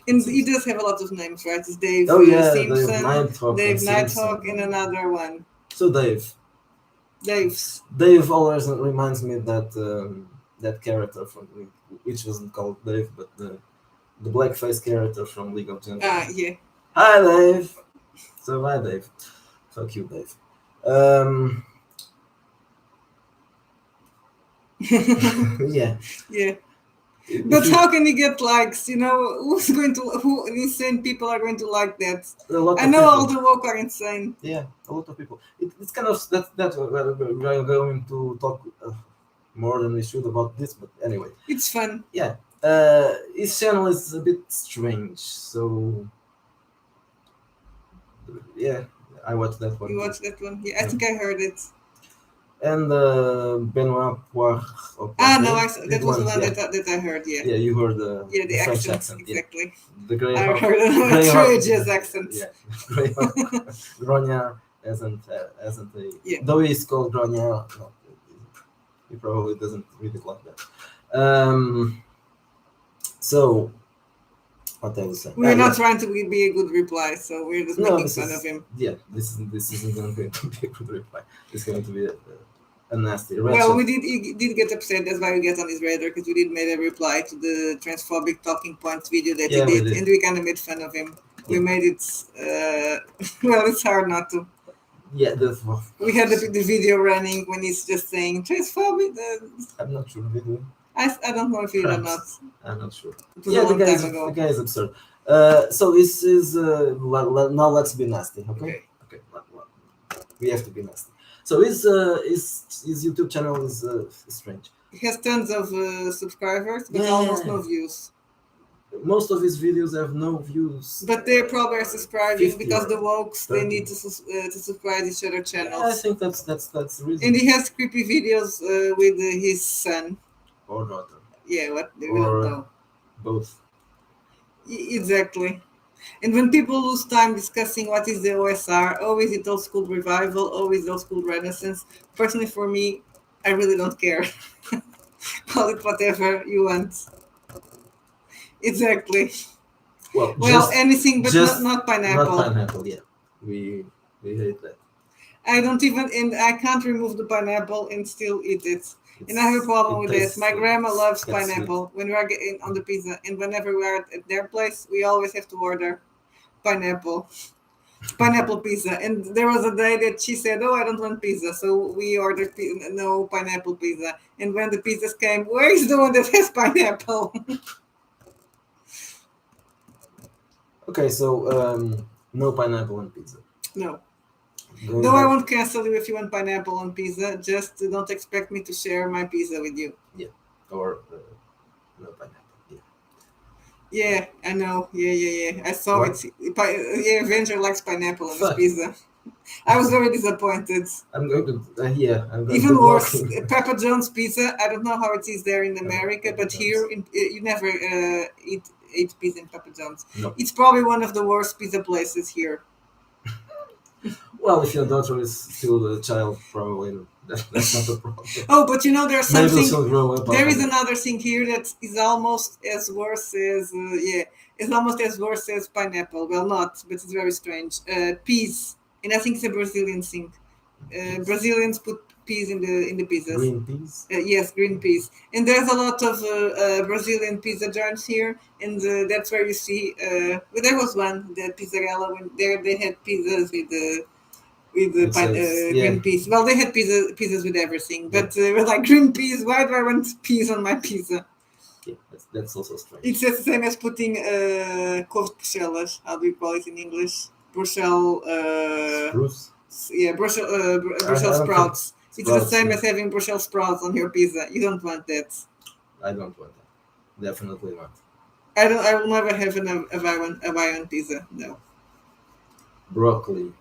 [SPEAKER 2] and he does have a lot of names, right? It's Dave.
[SPEAKER 1] Simpson,
[SPEAKER 2] Dave Nighthawk, and another one.
[SPEAKER 1] So Dave always reminds me that character from which wasn't called Dave, but the blackface character from League of Gentlemen.
[SPEAKER 2] Yeah.
[SPEAKER 1] Hi, Dave. So hi, Dave. Fuck you, Dave. Yeah.
[SPEAKER 2] Yeah. But how can he get likes? You know, who insane people are going to like that? I know all the woke are insane.
[SPEAKER 1] Yeah, a lot of people. It's kind of that we're going to talk more than we should about this, but anyway.
[SPEAKER 2] It's fun.
[SPEAKER 1] Yeah. His channel is a bit strange, so yeah, I watched that one.
[SPEAKER 2] You
[SPEAKER 1] too.
[SPEAKER 2] watched that one? Yeah, I think I heard it.
[SPEAKER 1] And Benoit Poire.
[SPEAKER 2] No, that was the one that I heard. Yeah.
[SPEAKER 1] Yeah, you heard
[SPEAKER 2] Yeah, the
[SPEAKER 1] French
[SPEAKER 2] accent,
[SPEAKER 1] accent.
[SPEAKER 2] exactly.
[SPEAKER 1] Yeah. The Grey
[SPEAKER 2] I
[SPEAKER 1] Hawk.
[SPEAKER 2] heard Traja's accent.
[SPEAKER 1] Yeah, Grey Hawk. Grognard hasn't a.
[SPEAKER 2] Yeah.
[SPEAKER 1] Though he's called Grognard, no, he probably doesn't read it like that. So, what I was saying.
[SPEAKER 2] We're not trying to be a good reply, so we're just making fun of him.
[SPEAKER 1] Yeah, this isn't going to be a good reply. It's going to be a nasty.
[SPEAKER 2] Well, he did get upset. That's why we get on his radar, because we did make a reply to the transphobic talking points video that he did, and we kind of made fun of him. We made it. Well, it's hard not to.
[SPEAKER 1] Yeah,
[SPEAKER 2] we had the video running when he's just saying transphobic.
[SPEAKER 1] I'm not sure video.
[SPEAKER 2] I don't know if he did or not.
[SPEAKER 1] I'm not sure.
[SPEAKER 2] Yeah, the
[SPEAKER 1] guy is absurd. So this is now let's be nasty, okay? Okay. We have to be nasty. So his YouTube channel is strange.
[SPEAKER 2] He has tons of subscribers, but almost no views.
[SPEAKER 1] Most of his videos have no views.
[SPEAKER 2] But they probably are subscribing because the wokes, they need to subscribe each other channels.
[SPEAKER 1] Yeah, I think that's the reason.
[SPEAKER 2] And he has creepy videos with his son.
[SPEAKER 1] Or daughter.
[SPEAKER 2] Yeah, what? They don't know.
[SPEAKER 1] Both.
[SPEAKER 2] Exactly. And when people lose time discussing what is the OSR, is it old school revival, is it old school renaissance, personally for me, I really don't care. Call it whatever you want. Exactly. Well, anything but not pineapple.
[SPEAKER 1] Not pineapple, yeah. We hate that.
[SPEAKER 2] I don't even, and I can't remove the pineapple and still eat it. And I have a problem with this. My grandma loves pineapple when we are getting on the pizza, and whenever we are at their place, we always have to order pineapple pizza. And there was a day that she said, "Oh, I don't want pizza," so we ordered no pineapple pizza. And when the pizzas came, where is the one that has pineapple?
[SPEAKER 1] Okay, so no pineapple on pizza.
[SPEAKER 2] No. No, I won't cancel you if you want pineapple on pizza. Just don't expect me to share my pizza with you.
[SPEAKER 1] Yeah, or no pineapple.
[SPEAKER 2] Yeah, I know. Yeah. I saw it. Yeah, Avenger likes pineapple on his pizza. I was very disappointed.
[SPEAKER 1] I'm going to.
[SPEAKER 2] Even worse, Papa John's pizza. I don't know how it is there in America, but here you never eat pizza in Papa John's.
[SPEAKER 1] No.
[SPEAKER 2] It's probably one of the worst pizza places here.
[SPEAKER 1] Well, if your daughter is still a child, probably that's not a problem.
[SPEAKER 2] But there's something.
[SPEAKER 1] Maybe she'll grow up.
[SPEAKER 2] There is another thing here that is almost as worse as it's almost as worse as pineapple. Well, not, but it's very strange. Peas, and I think it's a Brazilian thing. Brazilians put peas in the pizzas.
[SPEAKER 1] Green peas.
[SPEAKER 2] Yes, green peas. And there's a lot of Brazilian pizza joints here, and that's where you see. There was one, the Pizzarella, when they had pizzas with green peas. Well, they had pizzas with everything, but with like green peas. Why do I want peas on my pizza?
[SPEAKER 1] Yeah, that's also strange.
[SPEAKER 2] It's the same as putting couve de Bruxelles. How do you call it in English? Brussels.
[SPEAKER 1] Spruce.
[SPEAKER 2] Yeah, Brussels sprouts. It's the same as having Brussels sprouts on your pizza. You don't want that.
[SPEAKER 1] I don't want that. Definitely not.
[SPEAKER 2] I will never have a Hawaiian pizza. No.
[SPEAKER 1] Broccoli.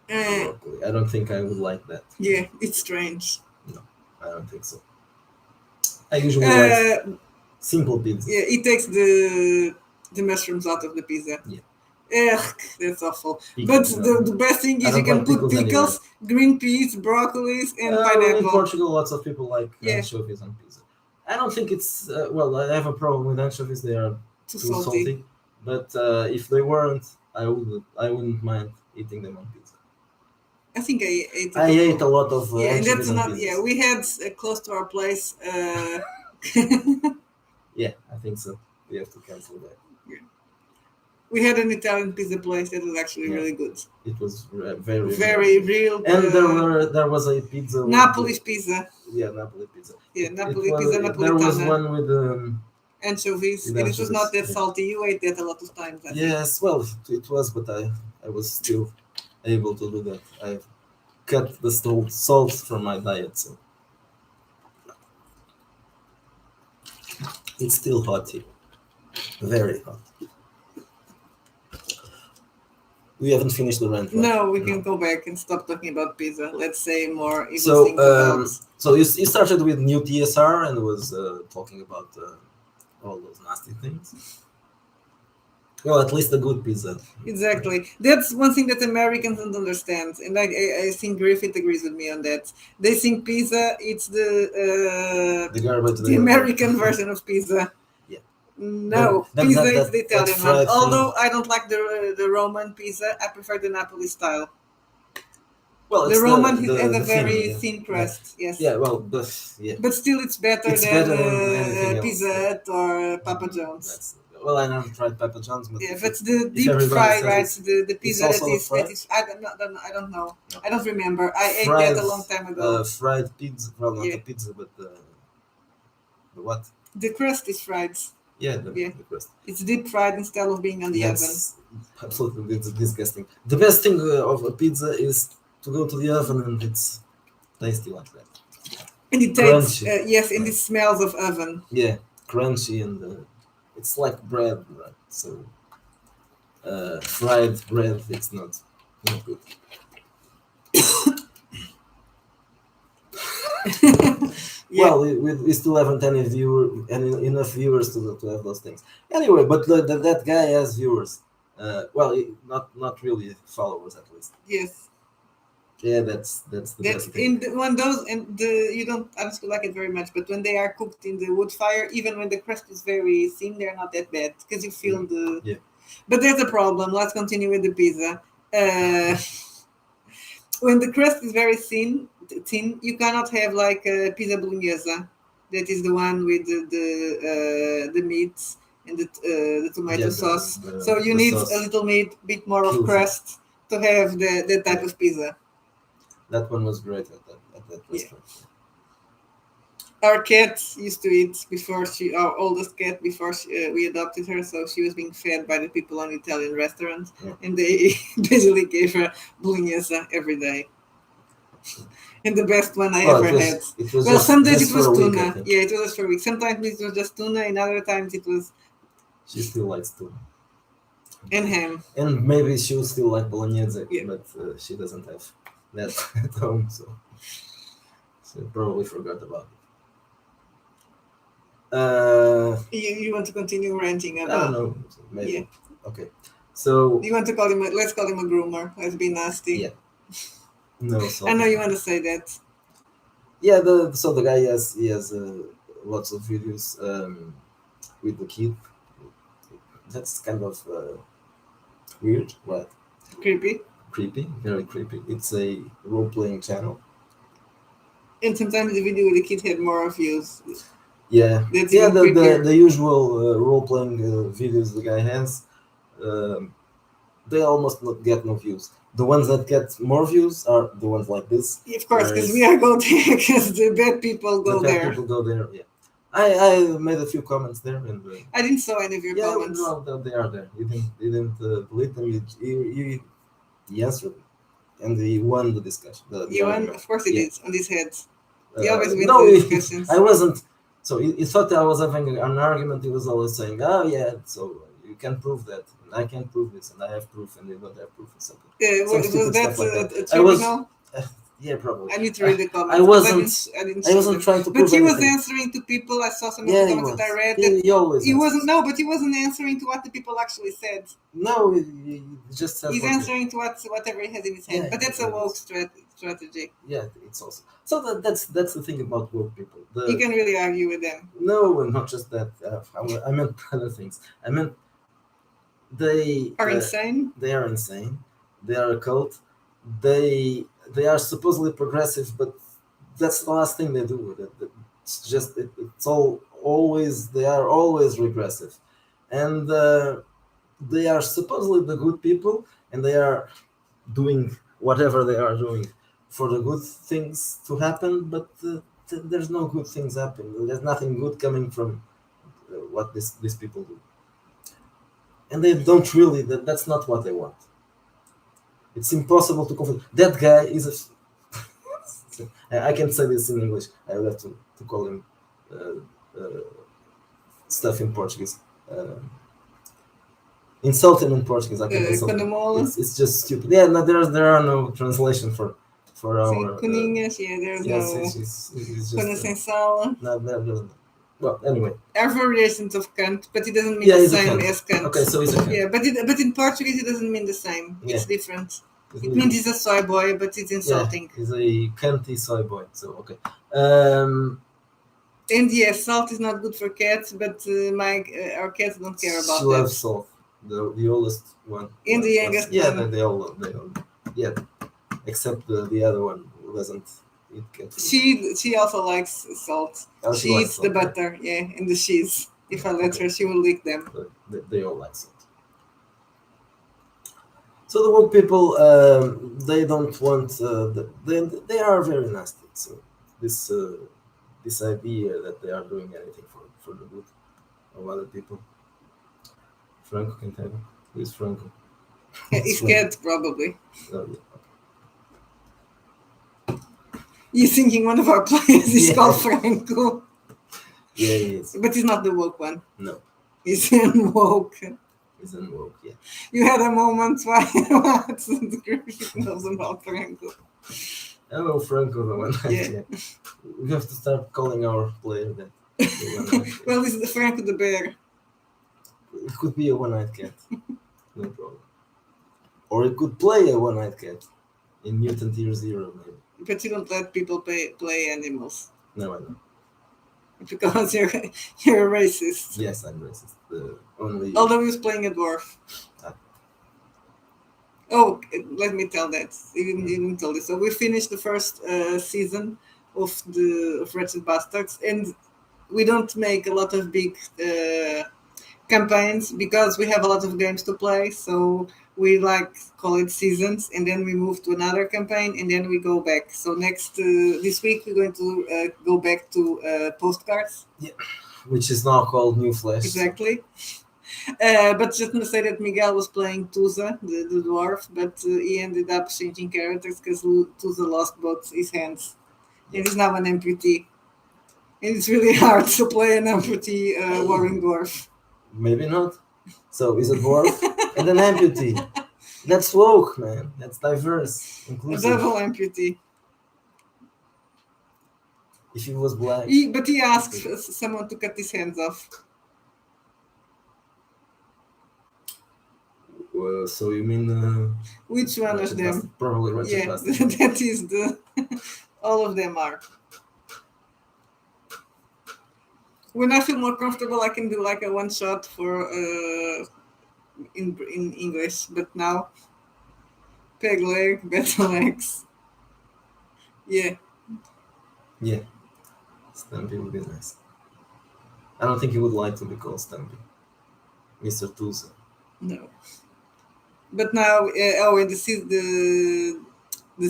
[SPEAKER 1] I don't think I would like that.
[SPEAKER 2] Yeah, it's strange.
[SPEAKER 1] No, I don't think so. I usually like simple pizza.
[SPEAKER 2] Yeah, it takes the mushrooms out of the pizza.
[SPEAKER 1] Yeah.
[SPEAKER 2] That's awful. But the best thing is you can put pickles, green peas, broccolis, and pineapple.
[SPEAKER 1] In Portugal, lots of people like anchovies on pizza. I don't think it's I have a problem with anchovies. They are too salty. But if they weren't, I wouldn't mind eating them on pizza.
[SPEAKER 2] I think I ate.
[SPEAKER 1] I ate a lot of
[SPEAKER 2] and that's not. Yeah, we had close to our place.
[SPEAKER 1] Yeah, I think so. We have to cancel that. Yeah.
[SPEAKER 2] We had an Italian pizza place that was actually really good.
[SPEAKER 1] It was very,
[SPEAKER 2] very real.
[SPEAKER 1] And there was a pizza.
[SPEAKER 2] Napoli pizza.
[SPEAKER 1] Yeah, Napoli pizza.
[SPEAKER 2] Yeah, Napoli pizza. Napolitana.
[SPEAKER 1] There was one with
[SPEAKER 2] anchovies, and it was not that salty. You ate that a lot of times.
[SPEAKER 1] Yes, well, it was, but I was still able to do that. I've cut the salt from my diet, so It's still hot here, very hot. We haven't finished the rant, right?
[SPEAKER 2] No, we can go back and stop talking about pizza. Let's say more evil
[SPEAKER 1] So,
[SPEAKER 2] things about.
[SPEAKER 1] so you started with new TSR and was talking about all those nasty things. Well, at least a good pizza.
[SPEAKER 2] Exactly. That's one thing that Americans don't understand. And I think Griffith agrees with me on that. They think pizza, it's
[SPEAKER 1] The garbage.
[SPEAKER 2] the American version of pizza.
[SPEAKER 1] Yeah.
[SPEAKER 2] No,
[SPEAKER 1] That-
[SPEAKER 2] pizza
[SPEAKER 1] that-
[SPEAKER 2] is the
[SPEAKER 1] that
[SPEAKER 2] Italian one.
[SPEAKER 1] fried thing.
[SPEAKER 2] Although I don't like the Roman pizza, I prefer the Napoli style.
[SPEAKER 1] Well,
[SPEAKER 2] The
[SPEAKER 1] it's
[SPEAKER 2] Roman has a
[SPEAKER 1] the
[SPEAKER 2] very
[SPEAKER 1] yeah.
[SPEAKER 2] thin crust. Yes.
[SPEAKER 1] Yeah, well, yeah.
[SPEAKER 2] But still, it's better
[SPEAKER 1] It's
[SPEAKER 2] than
[SPEAKER 1] better than anything else.
[SPEAKER 2] Pizza Hut or Papa John's.
[SPEAKER 1] Well, I never tried Papa John's, but
[SPEAKER 2] Yeah, if it's the
[SPEAKER 1] if
[SPEAKER 2] deep
[SPEAKER 1] everybody
[SPEAKER 2] fry,
[SPEAKER 1] says
[SPEAKER 2] right?
[SPEAKER 1] it's-
[SPEAKER 2] The pizza
[SPEAKER 1] also
[SPEAKER 2] that
[SPEAKER 1] a
[SPEAKER 2] is
[SPEAKER 1] fry?
[SPEAKER 2] I don't know.
[SPEAKER 1] No.
[SPEAKER 2] I don't remember. I ate
[SPEAKER 1] fried,
[SPEAKER 2] that a long time ago.
[SPEAKER 1] fried pizza. Well, not
[SPEAKER 2] Yeah.
[SPEAKER 1] the pizza, but the what?
[SPEAKER 2] The crust is fried.
[SPEAKER 1] Yeah,
[SPEAKER 2] Yeah.
[SPEAKER 1] the crust.
[SPEAKER 2] It's deep fried instead of being on the oven.
[SPEAKER 1] That's absolutely disgusting. The best thing of a pizza is to go to the oven and it's tasty like that.
[SPEAKER 2] And it tastes
[SPEAKER 1] Crunchy.
[SPEAKER 2] yes, and it smells of oven.
[SPEAKER 1] Yeah, crunchy and it's like bread, right? So fried bread, it's not good.
[SPEAKER 2] Yeah.
[SPEAKER 1] Well, we still haven't enough viewers to have those things. Anyway, but that guy has viewers. Well, not really followers at least.
[SPEAKER 2] Yes.
[SPEAKER 1] Yeah, that's the
[SPEAKER 2] That's
[SPEAKER 1] best thing.
[SPEAKER 2] when those and the you don't honestly like it very much, but when they are cooked in the wood fire, even when the crust is very thin, they're not that bad because you feel the.
[SPEAKER 1] Yeah.
[SPEAKER 2] But there's a problem. Let's continue with the pizza. When the crust is very thin, you cannot have like a pizza bolognese. That is the one with the meats and the tomato
[SPEAKER 1] Yeah,
[SPEAKER 2] sauce. So you
[SPEAKER 1] the
[SPEAKER 2] need
[SPEAKER 1] sauce.
[SPEAKER 2] a little bit more of
[SPEAKER 1] Kills it.
[SPEAKER 2] crust to have that type of pizza.
[SPEAKER 1] That one was great at that
[SPEAKER 2] Yeah.
[SPEAKER 1] restaurant.
[SPEAKER 2] Our cat used to eat before our oldest cat, before we adopted her. So she was being fed by the people on the Italian restaurant,
[SPEAKER 1] Yeah.
[SPEAKER 2] and they basically gave her bolognese every day. And the best one I
[SPEAKER 1] Well,
[SPEAKER 2] ever had.
[SPEAKER 1] it was
[SPEAKER 2] Well,
[SPEAKER 1] just,
[SPEAKER 2] some days
[SPEAKER 1] just
[SPEAKER 2] it was
[SPEAKER 1] for a week, I
[SPEAKER 2] tuna.
[SPEAKER 1] think.
[SPEAKER 2] Yeah, it was just for a week. Sometimes it was just tuna, and other times it was
[SPEAKER 1] She still likes tuna.
[SPEAKER 2] and ham.
[SPEAKER 1] And maybe she would still like bolognese,
[SPEAKER 2] Yeah.
[SPEAKER 1] but she doesn't have that at home, so she probably forgot about it.
[SPEAKER 2] You want to continue ranting
[SPEAKER 1] I don't
[SPEAKER 2] about?
[SPEAKER 1] know, maybe.
[SPEAKER 2] Yeah.
[SPEAKER 1] Okay, so
[SPEAKER 2] You want to call him? Let's call him a groomer. Let's be nasty.
[SPEAKER 1] Yeah. no, so
[SPEAKER 2] I know you want to say that.
[SPEAKER 1] yeah. The guy he has lots of videos with the kid. That's kind of weird, right?
[SPEAKER 2] Creepy.
[SPEAKER 1] Creepy, very creepy. It's a role-playing channel.
[SPEAKER 2] And sometimes the video with the kid had more views.
[SPEAKER 1] Yeah,
[SPEAKER 2] That's
[SPEAKER 1] yeah.
[SPEAKER 2] even creepier.
[SPEAKER 1] The usual role-playing videos the guy has, they almost not get no views. The ones that get more views are the ones like this.
[SPEAKER 2] Of course, because
[SPEAKER 1] Whereas
[SPEAKER 2] we are going there, because the bad people go
[SPEAKER 1] the bad
[SPEAKER 2] there.
[SPEAKER 1] people go there. Yeah, I made a few comments there, and
[SPEAKER 2] I didn't saw any of your
[SPEAKER 1] yeah,
[SPEAKER 2] comments.
[SPEAKER 1] well, they are there. You didn't delete them. He answered, and he won the discussion. The
[SPEAKER 2] You won,
[SPEAKER 1] argument.
[SPEAKER 2] of course, it
[SPEAKER 1] Yeah.
[SPEAKER 2] is on these heads. He always wins
[SPEAKER 1] no,
[SPEAKER 2] the discussions.
[SPEAKER 1] I wasn't. So he thought I was having an argument. He was always saying, "Oh yeah, so you can prove that, and I can prove this, and I have proof, and you don't have proof, or something."
[SPEAKER 2] Was
[SPEAKER 1] stupid
[SPEAKER 2] that
[SPEAKER 1] stuff like that.
[SPEAKER 2] a tribunal?
[SPEAKER 1] Yeah, probably.
[SPEAKER 2] I need to read the comments.
[SPEAKER 1] I
[SPEAKER 2] because
[SPEAKER 1] wasn't.
[SPEAKER 2] I
[SPEAKER 1] I wasn't trying to
[SPEAKER 2] But
[SPEAKER 1] prove
[SPEAKER 2] he was
[SPEAKER 1] anything.
[SPEAKER 2] answering to people. I saw some of
[SPEAKER 1] Yeah,
[SPEAKER 2] the
[SPEAKER 1] he
[SPEAKER 2] comments
[SPEAKER 1] was.
[SPEAKER 2] that I read. That
[SPEAKER 1] He always.
[SPEAKER 2] he
[SPEAKER 1] answers.
[SPEAKER 2] wasn't. No, but he wasn't answering to what the people actually said.
[SPEAKER 1] No, he just said.
[SPEAKER 2] He's
[SPEAKER 1] what he-
[SPEAKER 2] answering to whatever he has in his head.
[SPEAKER 1] Yeah,
[SPEAKER 2] but that's a
[SPEAKER 1] it
[SPEAKER 2] woke
[SPEAKER 1] is.
[SPEAKER 2] strategy.
[SPEAKER 1] Yeah, it's also. So that's the thing about woke people.
[SPEAKER 2] You can really argue with them.
[SPEAKER 1] No, and not just that. I meant other things. I meant they
[SPEAKER 2] Are insane.
[SPEAKER 1] They are insane. They are a cult. They are supposedly progressive, but that's the last thing they do. It's just it's all always they are always regressive, and they are supposedly the good people, and they are doing whatever they are doing for the good things to happen, but there's no good things happening. There's nothing good coming from what these people do, and they don't really. That's not what they want. It's impossible to confuse. That guy is a. I can't say this in English. I will have to call him stuff in Portuguese. Insulting in Portuguese, I can insult.
[SPEAKER 2] Quando
[SPEAKER 1] It's just stupid. Yeah, no, there are no translation for
[SPEAKER 2] Sim,
[SPEAKER 1] our.
[SPEAKER 2] coninhas, yeah, there's
[SPEAKER 1] Yes,
[SPEAKER 2] no
[SPEAKER 1] it's
[SPEAKER 2] quando
[SPEAKER 1] just.
[SPEAKER 2] sem sala.
[SPEAKER 1] No, no. Well, anyway.
[SPEAKER 2] Are variations of Kant, but it doesn't mean
[SPEAKER 1] Yeah,
[SPEAKER 2] the
[SPEAKER 1] he's a
[SPEAKER 2] same
[SPEAKER 1] Kant.
[SPEAKER 2] as Kant.
[SPEAKER 1] Okay, so he's a Kant.
[SPEAKER 2] Yeah, but in Portuguese it doesn't mean the same.
[SPEAKER 1] Yeah.
[SPEAKER 2] It's different. It means he's a soy boy, but it's insulting.
[SPEAKER 1] Yeah, he's a Kanty soy boy. So okay.
[SPEAKER 2] And yes, salt is not good for cats, but our cats don't care about
[SPEAKER 1] she
[SPEAKER 2] that.
[SPEAKER 1] loves salt. The oldest one.
[SPEAKER 2] And the youngest
[SPEAKER 1] Yeah,
[SPEAKER 2] one.
[SPEAKER 1] they all. Yeah, except the other one who doesn't eat cat food.
[SPEAKER 2] She also likes salt.
[SPEAKER 1] Oh,
[SPEAKER 2] she
[SPEAKER 1] likes
[SPEAKER 2] eats
[SPEAKER 1] salt,
[SPEAKER 2] the butter, yeah, and the cheese. If I let her, she will lick them.
[SPEAKER 1] They all like salt. So the woke people, they don't want. They are very nasty. So this idea that they are doing anything for the good of other people. Franco can tell you. Who is Franco?
[SPEAKER 2] His cat, probably.
[SPEAKER 1] Oh, yeah.
[SPEAKER 2] You're thinking one of our players is called Franco.
[SPEAKER 1] Yeah, he is.
[SPEAKER 2] But he's not the woke one.
[SPEAKER 1] No.
[SPEAKER 2] He's unwoke.
[SPEAKER 1] He's unwoke, yeah.
[SPEAKER 2] You had a moment why the group knows about Franco.
[SPEAKER 1] Hello, Franco, the one.
[SPEAKER 2] Yeah.
[SPEAKER 1] We have to start calling our player that.
[SPEAKER 2] Well, this is the Franco the bear.
[SPEAKER 1] It could be a one-eyed cat. No problem. Or it could play a one-eyed cat in Mutant Year Zero, maybe.
[SPEAKER 2] But you don't let people play animals.
[SPEAKER 1] No, I don't.
[SPEAKER 2] Because you're a racist.
[SPEAKER 1] Yes, I'm racist.
[SPEAKER 2] Although he was playing a dwarf. Oh, let me tell that. You didn't tell this. So we finished the first season of Wretched Bastards, and we don't make a lot of big campaigns because we have a lot of games to play. So we call it seasons, and then we move to another campaign, and then we go back. So this week we're going to go back to postcards.
[SPEAKER 1] Yeah, which is now called New Flesh.
[SPEAKER 2] Exactly. But just to say that Miguel was playing Tusa, the dwarf, but he ended up changing characters because Tusa lost both his hands, and he's now an amputee. And it's really hard to play an amputee warring dwarf.
[SPEAKER 1] Maybe not. So he's a dwarf and an amputee. That's woke, man. That's diverse, inclusive.
[SPEAKER 2] A double amputee.
[SPEAKER 1] If he was black.
[SPEAKER 2] But he asked someone to cut his hands off.
[SPEAKER 1] So you mean
[SPEAKER 2] which one of them?
[SPEAKER 1] Probably Wretched Bastards.
[SPEAKER 2] That is all of them are. When I feel more comfortable, I can do a one shot for in English. But now, peg leg, better legs. Yeah.
[SPEAKER 1] Yeah. Stampy would be nice. I don't think he would like to be called Stampy. Mr. Tusa.
[SPEAKER 2] No. But now, and the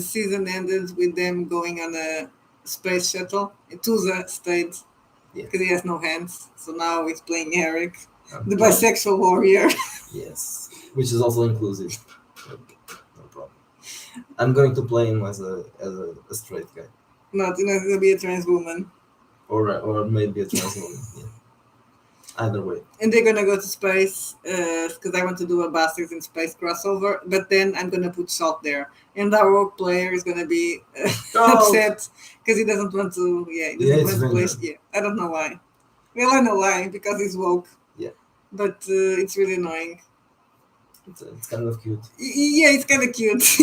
[SPEAKER 2] season ended with them going on a space shuttle. Tusa stayed because he has no hands. So now he's playing Eric, the bisexual warrior.
[SPEAKER 1] Yes, which is also inclusive. Okay, no problem. I'm going to play him as a straight guy.
[SPEAKER 2] Not to be a trans woman.
[SPEAKER 1] Or maybe a trans woman. Yeah. Either way.
[SPEAKER 2] And they're gonna go to space because I want to do a Bastards in Space crossover. But then I'm gonna put Salt there, and our rogue player is gonna be upset because he doesn't want to. Yeah, he doesn't want to play. Yeah, I don't know why. Well, I know why, because he's woke.
[SPEAKER 1] Yeah.
[SPEAKER 2] But it's really annoying.
[SPEAKER 1] It's kind of cute.
[SPEAKER 2] Yeah, it's kind of cute. What's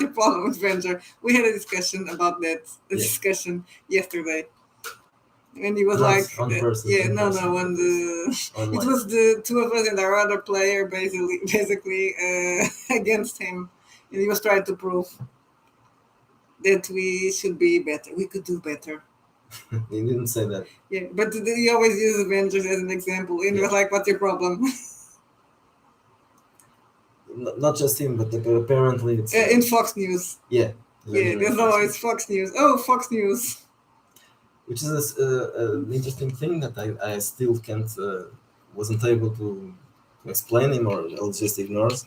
[SPEAKER 2] your problem with Ranger? We had a discussion about that. Discussion yesterday. And he was
[SPEAKER 1] on
[SPEAKER 2] it was the two of us and our other player basically against him, and he was trying to prove that we should be better. We could do better.
[SPEAKER 1] He didn't say that.
[SPEAKER 2] Yeah, but he always uses Avengers as an example, and he was like, "What's your problem?"
[SPEAKER 1] Not just him, but apparently it's
[SPEAKER 2] in Fox News.
[SPEAKER 1] Yeah.
[SPEAKER 2] There's always Fox News. Oh, Fox News.
[SPEAKER 1] Which is an interesting thing that I still wasn't able to explain him, or I'll just ignores.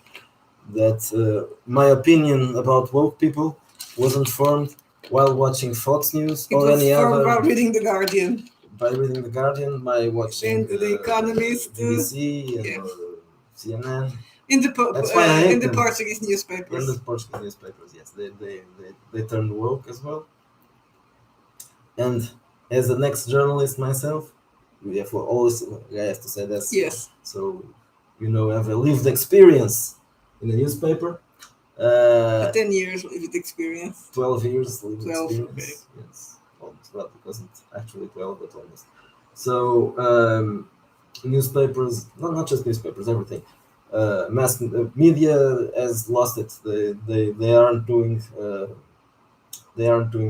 [SPEAKER 1] That my opinion about woke people wasn't formed while watching Fox News or any other.
[SPEAKER 2] While reading The Guardian.
[SPEAKER 1] by reading the Guardian, by watching
[SPEAKER 2] And The Economist,
[SPEAKER 1] BBC and
[SPEAKER 2] yeah.
[SPEAKER 1] CNN.
[SPEAKER 2] In
[SPEAKER 1] That's why I hate
[SPEAKER 2] the
[SPEAKER 1] them.
[SPEAKER 2] Portuguese
[SPEAKER 1] In
[SPEAKER 2] newspapers.
[SPEAKER 1] the Portuguese newspapers, yes, they turned woke as well. And as an ex-journalist myself, we have always I have to say this.
[SPEAKER 2] Yes.
[SPEAKER 1] So, I have a lived experience in the newspaper.
[SPEAKER 2] 10 years lived experience.
[SPEAKER 1] 12 years lived
[SPEAKER 2] 12,
[SPEAKER 1] experience. Yes, almost. Well, it wasn't actually 12, but almost. So, newspapers, not just newspapers, everything. Mass media has lost it. They aren't doing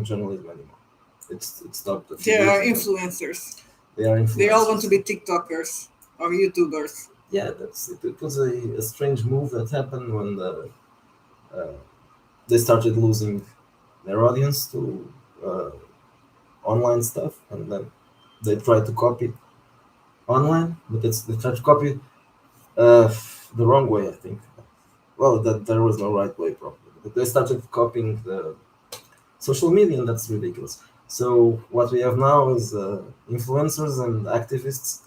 [SPEAKER 1] journalism anymore. It's stopped. A few
[SPEAKER 2] They are
[SPEAKER 1] years ago.
[SPEAKER 2] influencers.
[SPEAKER 1] They are influencers.
[SPEAKER 2] They all want to be TikTokers or YouTubers.
[SPEAKER 1] Yeah, that's it. It was a strange move that happened when they started losing their audience to online stuff, and then they tried to copy online, but they tried to copy the wrong way, I think. Well, that there was no right way, probably. But they started copying the social media, and that's ridiculous. So what we have now is influencers and activists,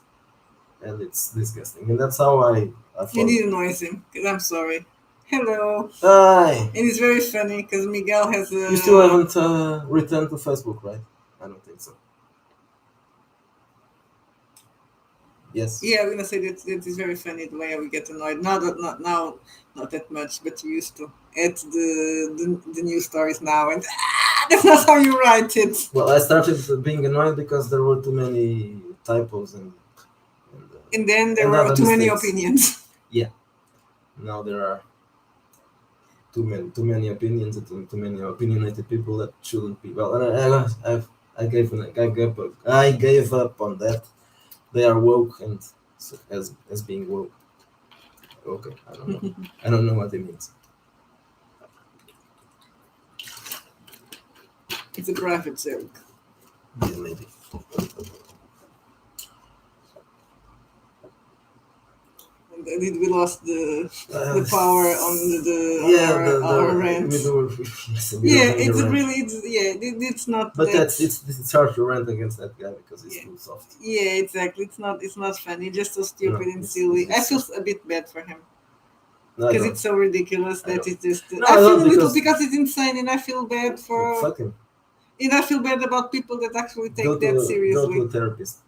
[SPEAKER 1] and it's disgusting. And that's how I
[SPEAKER 2] You need to noise him, because I'm sorry. Hello.
[SPEAKER 1] Hi.
[SPEAKER 2] And it's very funny because Miguel has a.
[SPEAKER 1] You still haven't returned to Facebook, right? I don't think so. Yes.
[SPEAKER 2] Yeah, I'm gonna say that it's very funny the way we get annoyed. Not that much, but you used to at the news stories now, and that's not how you write it.
[SPEAKER 1] Well, I started being annoyed because there were too many typos
[SPEAKER 2] and then there
[SPEAKER 1] and
[SPEAKER 2] were
[SPEAKER 1] other
[SPEAKER 2] too many
[SPEAKER 1] mistakes.
[SPEAKER 2] opinions.
[SPEAKER 1] Yeah. Now there are too many opinions and too many opinionated people that shouldn't be. Well, I gave up on that. They are woke and as being woke. Okay, I don't know. I don't know what it means.
[SPEAKER 2] It's a private joke.
[SPEAKER 1] Yeah, maybe.
[SPEAKER 2] Did we lost the power on our rant? It's not.
[SPEAKER 1] But it's hard to rant against that guy because he's too soft.
[SPEAKER 2] Yeah, exactly. It's not funny. Just so stupid and silly. I feel a bit bad for him because it's so ridiculous that it's just. I feel a little because it's insane, and I feel bad for.
[SPEAKER 1] Fuck him.
[SPEAKER 2] And I feel bad about people that actually take that seriously.
[SPEAKER 1] Go to a therapist.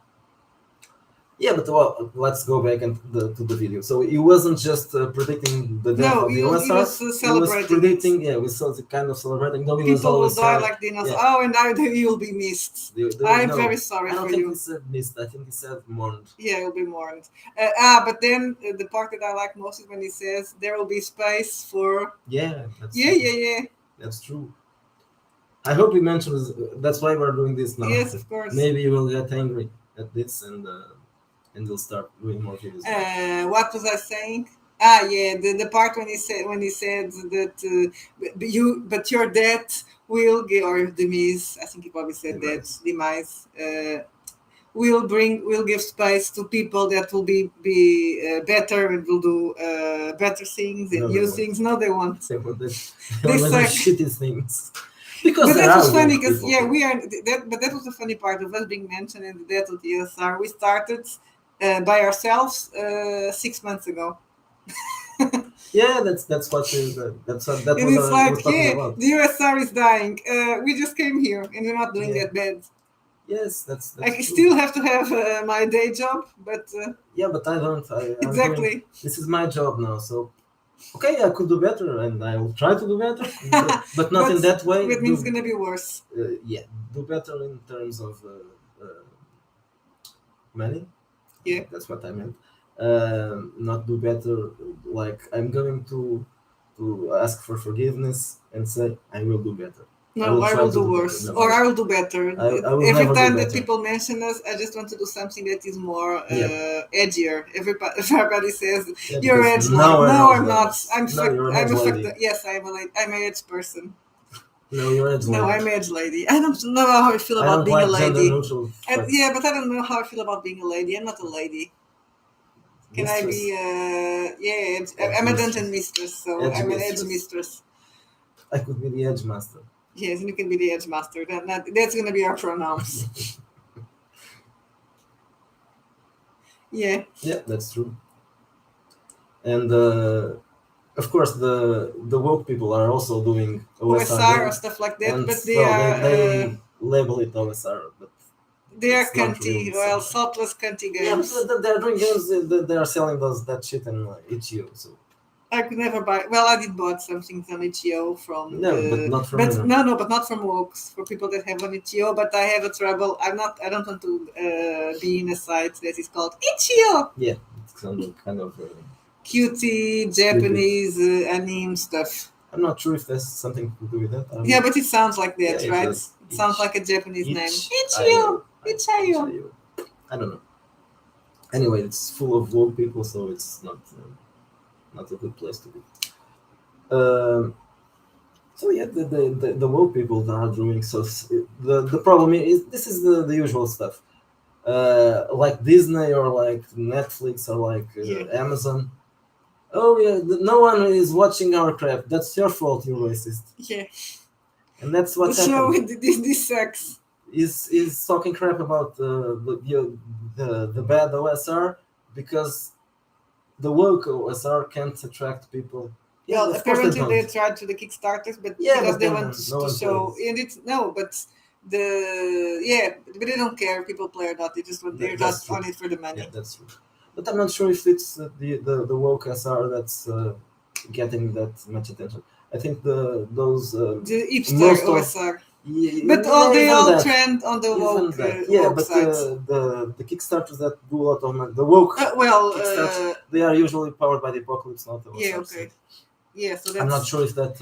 [SPEAKER 1] Yeah, but let's go back to the video. So he wasn't just predicting the death of the USSR. He was predicting, we saw the kind of celebrating.
[SPEAKER 2] People will die like dinosaurs. Yeah. Oh, and you'll be missed. I'm very sorry for you. I don't
[SPEAKER 1] think he said missed. I think he said mourned.
[SPEAKER 2] Yeah, you'll be mourned. But then the part that I like most is when he says there will be space for.
[SPEAKER 1] Yeah. That's true. I hope he mentions. That's why we're doing this now.
[SPEAKER 2] Yes, of course.
[SPEAKER 1] Maybe he will get angry at this and they'll start doing more videos.
[SPEAKER 2] What was I saying? The part when he said that but your death will give, or demise. I think he probably said demise. Will give space to people that will be better and will do better things and new things. No, they won't.
[SPEAKER 1] They suck. Shitty things.
[SPEAKER 2] But that was funny because we are. But that was the funny part of us being mentioned in the death of the USSR. We started by ourselves 6 months ago.
[SPEAKER 1] Yeah, that's what that was.
[SPEAKER 2] And it's like, about. The USSR is dying. We just came here, and we're not doing that bad.
[SPEAKER 1] Yes, that's
[SPEAKER 2] I still have to have my day job, but
[SPEAKER 1] but I don't.
[SPEAKER 2] Exactly.
[SPEAKER 1] This is my job now, so. Okay, I could do better, and I will try to do better, but not in that way.
[SPEAKER 2] It means it's going to be worse.
[SPEAKER 1] Do better in terms of money.
[SPEAKER 2] Yeah,
[SPEAKER 1] that's what I meant. Not do better like I'm going to ask for forgiveness and say I will do better.
[SPEAKER 2] No, I will do worse, or I will do better. Every time that people mention us, I just want to do something that is more edgier. Everybody says you're edge. No, I'm not. I'm yes, I'm an edge person.
[SPEAKER 1] No, you're edge lady.
[SPEAKER 2] No, I'm edge lady. I don't know how I feel about being a lady. But I don't know how I feel about being a lady. I'm not a lady. Can I be? I'm a dungeon mistress, so I'm an edge mistress.
[SPEAKER 1] I could be the edge master.
[SPEAKER 2] Yes, and you can be the edge master. That's going to be our pronouns. Yeah,
[SPEAKER 1] Yeah, that's true. And of course, the woke people are also doing OSR
[SPEAKER 2] OSR or
[SPEAKER 1] games,
[SPEAKER 2] stuff like that,
[SPEAKER 1] and
[SPEAKER 2] but they
[SPEAKER 1] well,
[SPEAKER 2] are
[SPEAKER 1] they label it OSR, but
[SPEAKER 2] they are
[SPEAKER 1] it's not
[SPEAKER 2] cunty,
[SPEAKER 1] really so.
[SPEAKER 2] well, saltless cunty
[SPEAKER 1] Yeah, but
[SPEAKER 2] games.
[SPEAKER 1] they're doing games. They are selling that shit in itch.io. So
[SPEAKER 2] I could never buy. Well, I did bought some things on itch.io from,
[SPEAKER 1] no, but not from
[SPEAKER 2] but
[SPEAKER 1] you.
[SPEAKER 2] no, but not from Wokes for people that have on itch.io. But I have a trouble. I'm not. I don't want to be in a site that is called itch.io.
[SPEAKER 1] Yeah, it's kind of
[SPEAKER 2] Cutie
[SPEAKER 1] creepy.
[SPEAKER 2] Japanese anime stuff.
[SPEAKER 1] I'm not sure if there's something to do with that. I don't
[SPEAKER 2] Yeah,
[SPEAKER 1] know.
[SPEAKER 2] but it sounds like
[SPEAKER 1] Yeah,
[SPEAKER 2] that,
[SPEAKER 1] it
[SPEAKER 2] right?
[SPEAKER 1] does.
[SPEAKER 2] It sounds
[SPEAKER 1] Itch,
[SPEAKER 2] like a Japanese name.
[SPEAKER 1] IO,
[SPEAKER 2] Itch.io. Itch.io.
[SPEAKER 1] itch.io. I don't know. Anyway, it's full of woke people, so it's not a good place to be. Um, so yeah, the woke people that are doing so. The problem is this is the usual stuff. Like Disney or like Netflix or like
[SPEAKER 2] Yeah,
[SPEAKER 1] Amazon. Oh yeah, no one is watching our crap. That's your fault, you racist.
[SPEAKER 2] yeah.
[SPEAKER 1] And that's
[SPEAKER 2] The
[SPEAKER 1] what's
[SPEAKER 2] show
[SPEAKER 1] happened.
[SPEAKER 2] this sucks.
[SPEAKER 1] Is talking crap about the bad OSR because the woke OSR can't attract people. Yeah,
[SPEAKER 2] Well,
[SPEAKER 1] of course they
[SPEAKER 2] apparently they
[SPEAKER 1] don't.
[SPEAKER 2] tried to the Kickstarters, but
[SPEAKER 1] Yeah,
[SPEAKER 2] because
[SPEAKER 1] but
[SPEAKER 2] they
[SPEAKER 1] then
[SPEAKER 2] want
[SPEAKER 1] no
[SPEAKER 2] to
[SPEAKER 1] one
[SPEAKER 2] show,
[SPEAKER 1] plays.
[SPEAKER 2] and it's no, but but they don't care if people play or not. They just want they're
[SPEAKER 1] That's
[SPEAKER 2] not
[SPEAKER 1] true.
[SPEAKER 2] on it for the
[SPEAKER 1] Yeah,
[SPEAKER 2] money.
[SPEAKER 1] that's true. But I'm not sure if it's the woke SR that's getting that much attention. I think those
[SPEAKER 2] The hipster
[SPEAKER 1] most of
[SPEAKER 2] OSR, but all
[SPEAKER 1] yeah,
[SPEAKER 2] they
[SPEAKER 1] even
[SPEAKER 2] all
[SPEAKER 1] that,
[SPEAKER 2] trend on the
[SPEAKER 1] even that, yeah.
[SPEAKER 2] woke
[SPEAKER 1] But
[SPEAKER 2] sites.
[SPEAKER 1] the Kickstarters that do a lot of the woke
[SPEAKER 2] Well,
[SPEAKER 1] Kickstarters, they are usually powered by the apocalypse, not the
[SPEAKER 2] yeah,
[SPEAKER 1] OSR. So
[SPEAKER 2] okay, yeah. So
[SPEAKER 1] I'm not
[SPEAKER 2] that's.
[SPEAKER 1] sure if that.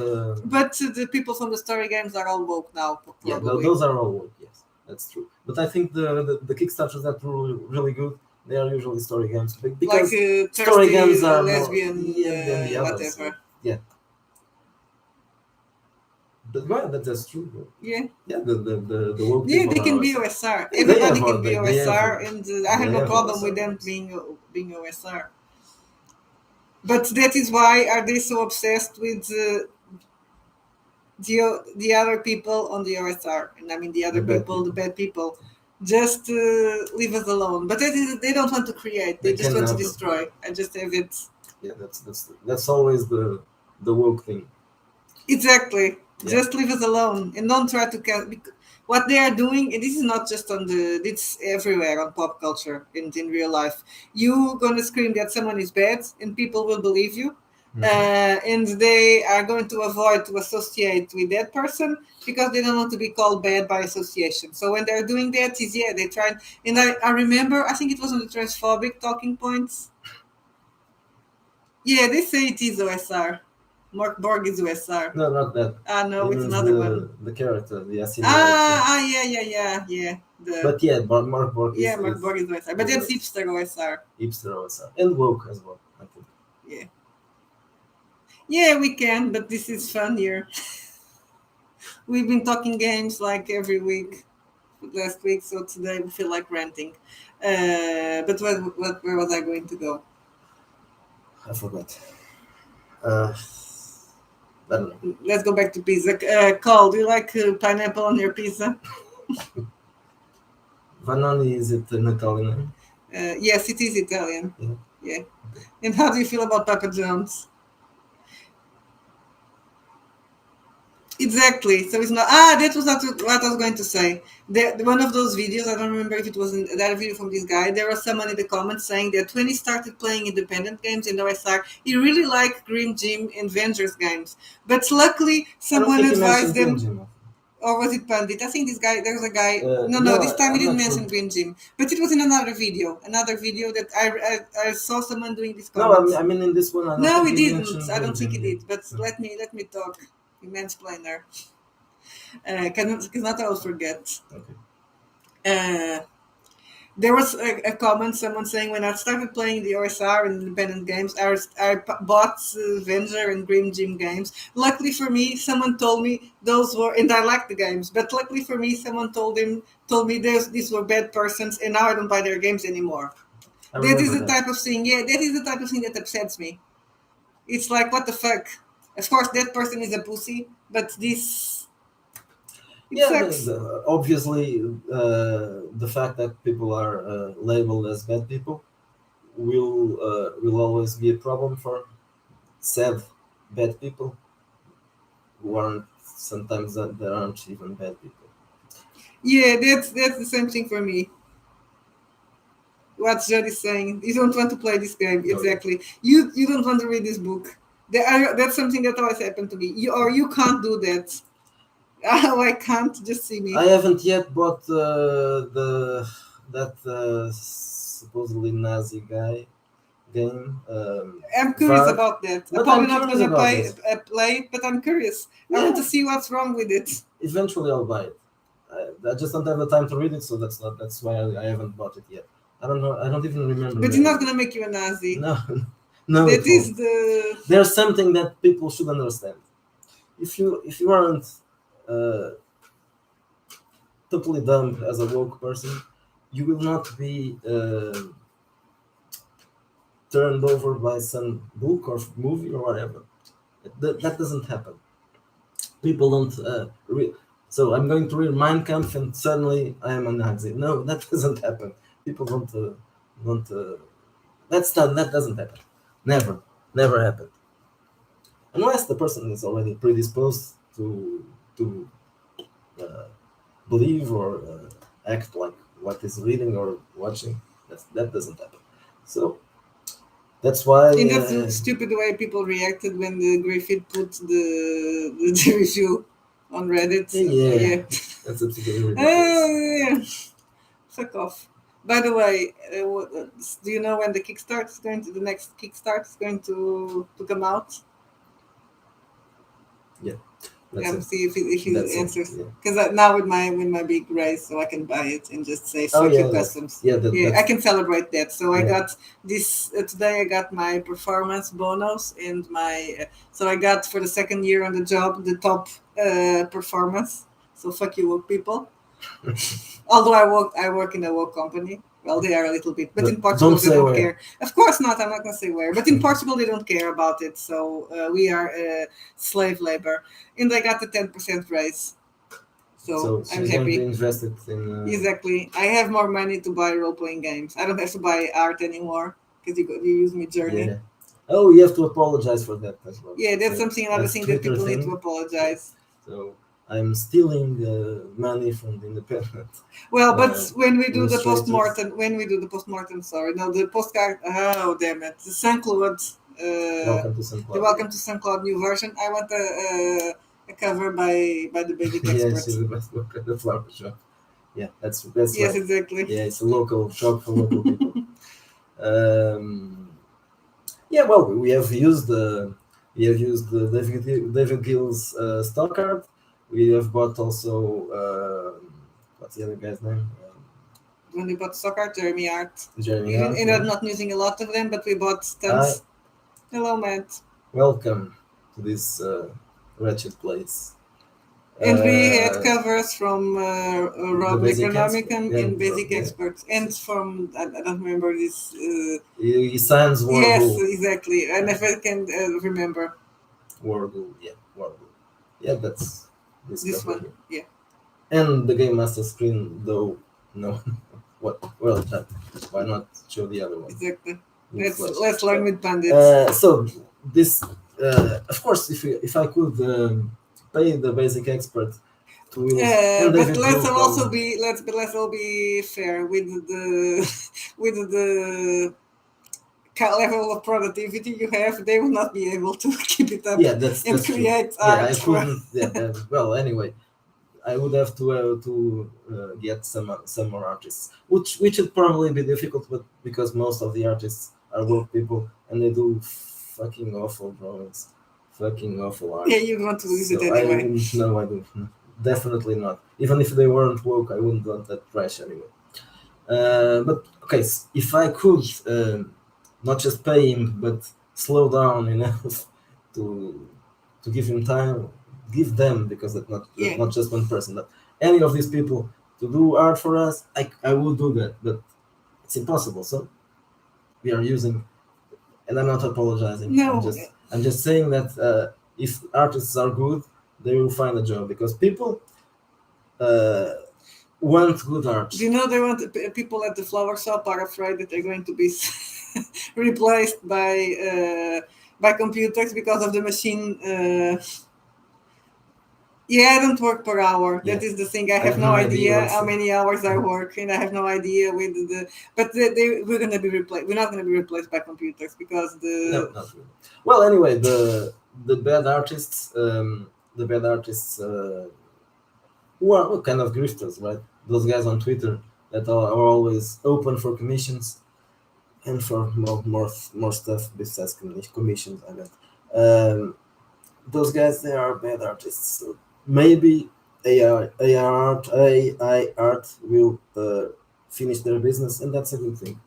[SPEAKER 2] But the people from the story games are all woke now,
[SPEAKER 1] Yeah,
[SPEAKER 2] probably.
[SPEAKER 1] those are all woke. Yes, that's true. But I think the Kickstarters that were really good, they are usually story games
[SPEAKER 2] Like
[SPEAKER 1] because story games
[SPEAKER 2] thirsty
[SPEAKER 1] are more
[SPEAKER 2] lesbian,
[SPEAKER 1] yeah than the others. So,
[SPEAKER 2] whatever.
[SPEAKER 1] yeah, but well, that's true.
[SPEAKER 2] Yeah.
[SPEAKER 1] Yeah, the woke
[SPEAKER 2] Yeah,
[SPEAKER 1] people
[SPEAKER 2] they
[SPEAKER 1] are
[SPEAKER 2] can be
[SPEAKER 1] OSR.
[SPEAKER 2] OSR.
[SPEAKER 1] Yeah, they
[SPEAKER 2] Everybody
[SPEAKER 1] have
[SPEAKER 2] can be
[SPEAKER 1] they have
[SPEAKER 2] OSR, and I have
[SPEAKER 1] they
[SPEAKER 2] no
[SPEAKER 1] have
[SPEAKER 2] problem
[SPEAKER 1] OSR
[SPEAKER 2] with them
[SPEAKER 1] games.
[SPEAKER 2] being OSR. But that is why are they so obsessed with the other people on the OSR? And I mean the
[SPEAKER 1] The
[SPEAKER 2] other
[SPEAKER 1] bad
[SPEAKER 2] people, the
[SPEAKER 1] people.
[SPEAKER 2] bad people. Just leave us alone. But they don't want to create. They
[SPEAKER 1] They
[SPEAKER 2] just
[SPEAKER 1] can
[SPEAKER 2] want to
[SPEAKER 1] never.
[SPEAKER 2] destroy. I just have it
[SPEAKER 1] Yeah, that's always the woke thing.
[SPEAKER 2] exactly.
[SPEAKER 1] Yeah,
[SPEAKER 2] Just leave us alone and don't try to what they are doing. And this is not just on the. It's everywhere on pop culture and in real life. You gonna scream that someone is bad, and people will believe you. And they are going to avoid to associate with that person because they don't want to be called bad by association. So when they're doing that, is yeah, they try. And I remember, I think it was on the transphobic talking points. Yeah, they say it is OSR. Mark Borg is OSR.
[SPEAKER 1] no, not that.
[SPEAKER 2] Ah,
[SPEAKER 1] He
[SPEAKER 2] no, it's
[SPEAKER 1] means
[SPEAKER 2] another one.
[SPEAKER 1] the character, the Assimilate thing.
[SPEAKER 2] Yeah.
[SPEAKER 1] But yeah, Mark Borg
[SPEAKER 2] Yeah, Mark Borg is OSR, but
[SPEAKER 1] is
[SPEAKER 2] that's hipster OSR.
[SPEAKER 1] hipster OSR and woke as well. I think.
[SPEAKER 2] Yeah, yeah, we can, but this is fun here. We've been talking games like every week last week, so today we feel like ranting. But where was I going to go?
[SPEAKER 1] I forgot. Uh, I don't know.
[SPEAKER 2] Let's go back to pizza. Carl, do you like pineapple on your pizza?
[SPEAKER 1] Vanoni is it an Italian name?
[SPEAKER 2] Yes, it is Italian.
[SPEAKER 1] Yeah.
[SPEAKER 2] Yeah. And how do you feel about Papa John's? Exactly. So it's not. That was not what I was going to say. One of those videos, I don't remember if it was that video from this guy. There was someone in the comments saying that when he started playing independent games in OSR, he really liked Grim Jim and Vengers games. But luckily,
[SPEAKER 1] I don't
[SPEAKER 2] someone
[SPEAKER 1] think he
[SPEAKER 2] advised
[SPEAKER 1] mentioned Green
[SPEAKER 2] them.
[SPEAKER 1] Gym.
[SPEAKER 2] Or was it Pandit? I think this guy, there was a guy. No,
[SPEAKER 1] No,
[SPEAKER 2] this time he
[SPEAKER 1] I'm
[SPEAKER 2] didn't
[SPEAKER 1] not sure.
[SPEAKER 2] mention Green Jim. But it was in another video. Another video that I saw someone doing this
[SPEAKER 1] No,
[SPEAKER 2] comments.
[SPEAKER 1] I mean in this one, I don't
[SPEAKER 2] No,
[SPEAKER 1] think
[SPEAKER 2] he
[SPEAKER 1] he
[SPEAKER 2] didn't.
[SPEAKER 1] mentioned
[SPEAKER 2] I
[SPEAKER 1] Green
[SPEAKER 2] don't think he
[SPEAKER 1] Gym.
[SPEAKER 2] did. But
[SPEAKER 1] No.
[SPEAKER 2] let me talk. Mansplainer. Because not I will forget.
[SPEAKER 1] Okay.
[SPEAKER 2] Uh, there was a comment, someone saying when I started playing the OSR and independent games, bought Venger and Grim Gym games. Luckily for me, someone told me those were, and I like the games, but luckily for me, someone told me these were bad persons, and now I don't buy their games anymore.
[SPEAKER 1] I
[SPEAKER 2] That is
[SPEAKER 1] remember
[SPEAKER 2] the
[SPEAKER 1] that.
[SPEAKER 2] type of thing. Yeah, that is the type of thing that upsets me. It's like what the fuck. Of course, that person is a pussy, but this it
[SPEAKER 1] Yeah,
[SPEAKER 2] sucks.
[SPEAKER 1] obviously the fact that people are labeled as bad people will always be a problem for sad, bad people who aren't sometimes that there aren't even bad people.
[SPEAKER 2] Yeah, that's the same thing for me. What Judd is saying, you don't want to play this game.
[SPEAKER 1] No,
[SPEAKER 2] Exactly. You don't want to read this book. That's something that always happened to me. You can't do that. Oh, I can't. Just see me.
[SPEAKER 1] I haven't yet bought that supposedly Nazi guy game.
[SPEAKER 2] I'm curious
[SPEAKER 1] VAR,
[SPEAKER 2] about that. I'm
[SPEAKER 1] but
[SPEAKER 2] probably
[SPEAKER 1] I'm
[SPEAKER 2] not
[SPEAKER 1] curious
[SPEAKER 2] gonna
[SPEAKER 1] about this.
[SPEAKER 2] play it, but I'm curious. I want
[SPEAKER 1] Yeah,
[SPEAKER 2] to see what's wrong with it.
[SPEAKER 1] eventually I'll buy it. I just don't have the time to read it, so that's why I haven't bought it yet. I don't know. I don't even remember
[SPEAKER 2] But
[SPEAKER 1] the
[SPEAKER 2] it's
[SPEAKER 1] name
[SPEAKER 2] not
[SPEAKER 1] of
[SPEAKER 2] gonna
[SPEAKER 1] it.
[SPEAKER 2] make you a Nazi.
[SPEAKER 1] No, no,
[SPEAKER 2] That
[SPEAKER 1] it
[SPEAKER 2] is
[SPEAKER 1] won't.
[SPEAKER 2] the
[SPEAKER 1] There's something that people should understand. If you aren't uh, totally dumb as a woke person, you will not be turned over by some book or movie or whatever. That doesn't happen. People don't. So I'm going to read Mein Kampf and suddenly I am a Nazi. No, that doesn't happen. People don't. That doesn't happen. Never, never happened. Unless the person is already predisposed to uh, believe or act like what is reading or watching. That doesn't happen. So that's why.
[SPEAKER 2] and that's the stupid way people reacted when the Griffith put the review on Reddit. So,
[SPEAKER 1] Yeah,
[SPEAKER 2] yeah.
[SPEAKER 1] that's absolutely ridiculous.
[SPEAKER 2] Yeah. Fuck off. By the way, do you know when the next Kickstart is going to come out?
[SPEAKER 1] Yeah, that's it.
[SPEAKER 2] See if he
[SPEAKER 1] That's it.
[SPEAKER 2] answers.
[SPEAKER 1] Yeah.
[SPEAKER 2] Because now with my big raise, so I can buy it and just say
[SPEAKER 1] Oh
[SPEAKER 2] fuck you
[SPEAKER 1] yeah, that's
[SPEAKER 2] customs.
[SPEAKER 1] yeah.
[SPEAKER 2] Yeah, I
[SPEAKER 1] That's
[SPEAKER 2] can celebrate that. So I
[SPEAKER 1] yeah.
[SPEAKER 2] got this today. I got my performance bonus and my so I got for the second year on the job the top performance. So fuck you, woke people. Although I work in a woke company. Well, they are a little bit, but in Portugal
[SPEAKER 1] Don't
[SPEAKER 2] they
[SPEAKER 1] say
[SPEAKER 2] don't
[SPEAKER 1] where.
[SPEAKER 2] care. Of course not. I'm not going to say where, but in Portugal they don't care about it. So we are slave labor, and I got the 10% raise. So
[SPEAKER 1] So
[SPEAKER 2] I'm
[SPEAKER 1] she's going to
[SPEAKER 2] happy.
[SPEAKER 1] invest it in.
[SPEAKER 2] Exactly. I have more money to buy role playing games. I don't have to buy art anymore because you use me journey.
[SPEAKER 1] Yeah. Oh, you have to apologize for that as well.
[SPEAKER 2] Yeah, that's
[SPEAKER 1] So
[SPEAKER 2] another
[SPEAKER 1] that's
[SPEAKER 2] thing that
[SPEAKER 1] Twitter
[SPEAKER 2] people need to
[SPEAKER 1] thing. Yeah.
[SPEAKER 2] apologize.
[SPEAKER 1] So I'm stealing money from the independent
[SPEAKER 2] Well, but
[SPEAKER 1] uh, illustrators.
[SPEAKER 2] when we do the postmortem, sorry, no, the postcard. Oh, damn it, the SoundCloud,
[SPEAKER 1] Welcome to
[SPEAKER 2] the
[SPEAKER 1] SoundCloud.
[SPEAKER 2] Welcome to SoundCloud new version. I want a cover by the Basic
[SPEAKER 1] Yeah,
[SPEAKER 2] Expert.
[SPEAKER 1] she's the best work at the flower shop. Yeah, that's
[SPEAKER 2] Yes,
[SPEAKER 1] right.
[SPEAKER 2] exactly.
[SPEAKER 1] Yeah, it's a local shop for local people. Yeah, well, we have used the David Gill's stock card. We have bought also what's the other guy's name?
[SPEAKER 2] When we bought soccer, Jeremy Art.
[SPEAKER 1] Jeremy
[SPEAKER 2] We
[SPEAKER 1] Hunt.
[SPEAKER 2] ended up
[SPEAKER 1] Yeah.
[SPEAKER 2] not using a lot of them, but we bought
[SPEAKER 1] Hi,
[SPEAKER 2] tons. Hello, Matt.
[SPEAKER 1] welcome to this wretched place.
[SPEAKER 2] And we had
[SPEAKER 1] Uh,
[SPEAKER 2] covers from
[SPEAKER 1] the
[SPEAKER 2] Rob
[SPEAKER 1] basic expert
[SPEAKER 2] Necronomicon and
[SPEAKER 1] and
[SPEAKER 2] Basic
[SPEAKER 1] yeah,
[SPEAKER 2] Experts, and from I don't remember this.
[SPEAKER 1] he signs
[SPEAKER 2] Yes,
[SPEAKER 1] Warhol.
[SPEAKER 2] exactly. I never can remember
[SPEAKER 1] Warhol, yeah, Warhol. Yeah, that's this
[SPEAKER 2] this
[SPEAKER 1] cover
[SPEAKER 2] one.
[SPEAKER 1] here.
[SPEAKER 2] Yeah,
[SPEAKER 1] And the game master screen, though, no. What? Well, why not show the other one?
[SPEAKER 2] exactly.
[SPEAKER 1] In
[SPEAKER 2] Let's
[SPEAKER 1] flash.
[SPEAKER 2] learn with bandits.
[SPEAKER 1] So this, of course, if I could pay the basic expert to use, and
[SPEAKER 2] But
[SPEAKER 1] David Gill probably.
[SPEAKER 2] let's all be fair with the with the level of productivity you have. They will not be able to keep it up
[SPEAKER 1] Yeah, that's
[SPEAKER 2] and
[SPEAKER 1] that's true.
[SPEAKER 2] create
[SPEAKER 1] Yeah,
[SPEAKER 2] art
[SPEAKER 1] I
[SPEAKER 2] for.
[SPEAKER 1] couldn't. Yeah, well, anyway, I would have to get some more artists, which would probably be difficult, but because most of the artists are woke people and they do fucking awful drawings, fucking awful art.
[SPEAKER 2] Yeah, you want to use it
[SPEAKER 1] So I
[SPEAKER 2] anyway.
[SPEAKER 1] wouldn't. No, I don't. No. Definitely not. Even if they weren't woke, I wouldn't want that trash anyway. But okay, if I could not just pay him, but slow down enough to give him time, give them because that's
[SPEAKER 2] Yeah.
[SPEAKER 1] not just one person, but any of these people to do art for us, I would do that, but it's impossible. So we are using, and I'm not apologizing.
[SPEAKER 2] No.
[SPEAKER 1] I'm just saying that if artists are good, they will find a job because people uh, want good art.
[SPEAKER 2] Do you know they want people at the flower shop are afraid that they're going to be replaced by computers because of the machine. Yeah, I don't work per hour.
[SPEAKER 1] Yeah.
[SPEAKER 2] That is the thing. I
[SPEAKER 1] I
[SPEAKER 2] have no idea
[SPEAKER 1] what's
[SPEAKER 2] how
[SPEAKER 1] it.
[SPEAKER 2] many hours I work, and I have no idea with the. But we're gonna be replaced. We're not gonna be replaced by computers because
[SPEAKER 1] No,
[SPEAKER 2] the.
[SPEAKER 1] not really. Well, anyway, the bad artists, who are kind of grifters, right? Those guys on Twitter that are always open for commissions and for more stuff besides commissions. I bet. Those guys, they are bad artists. So maybe AI art will finish their business, and that's a good thing.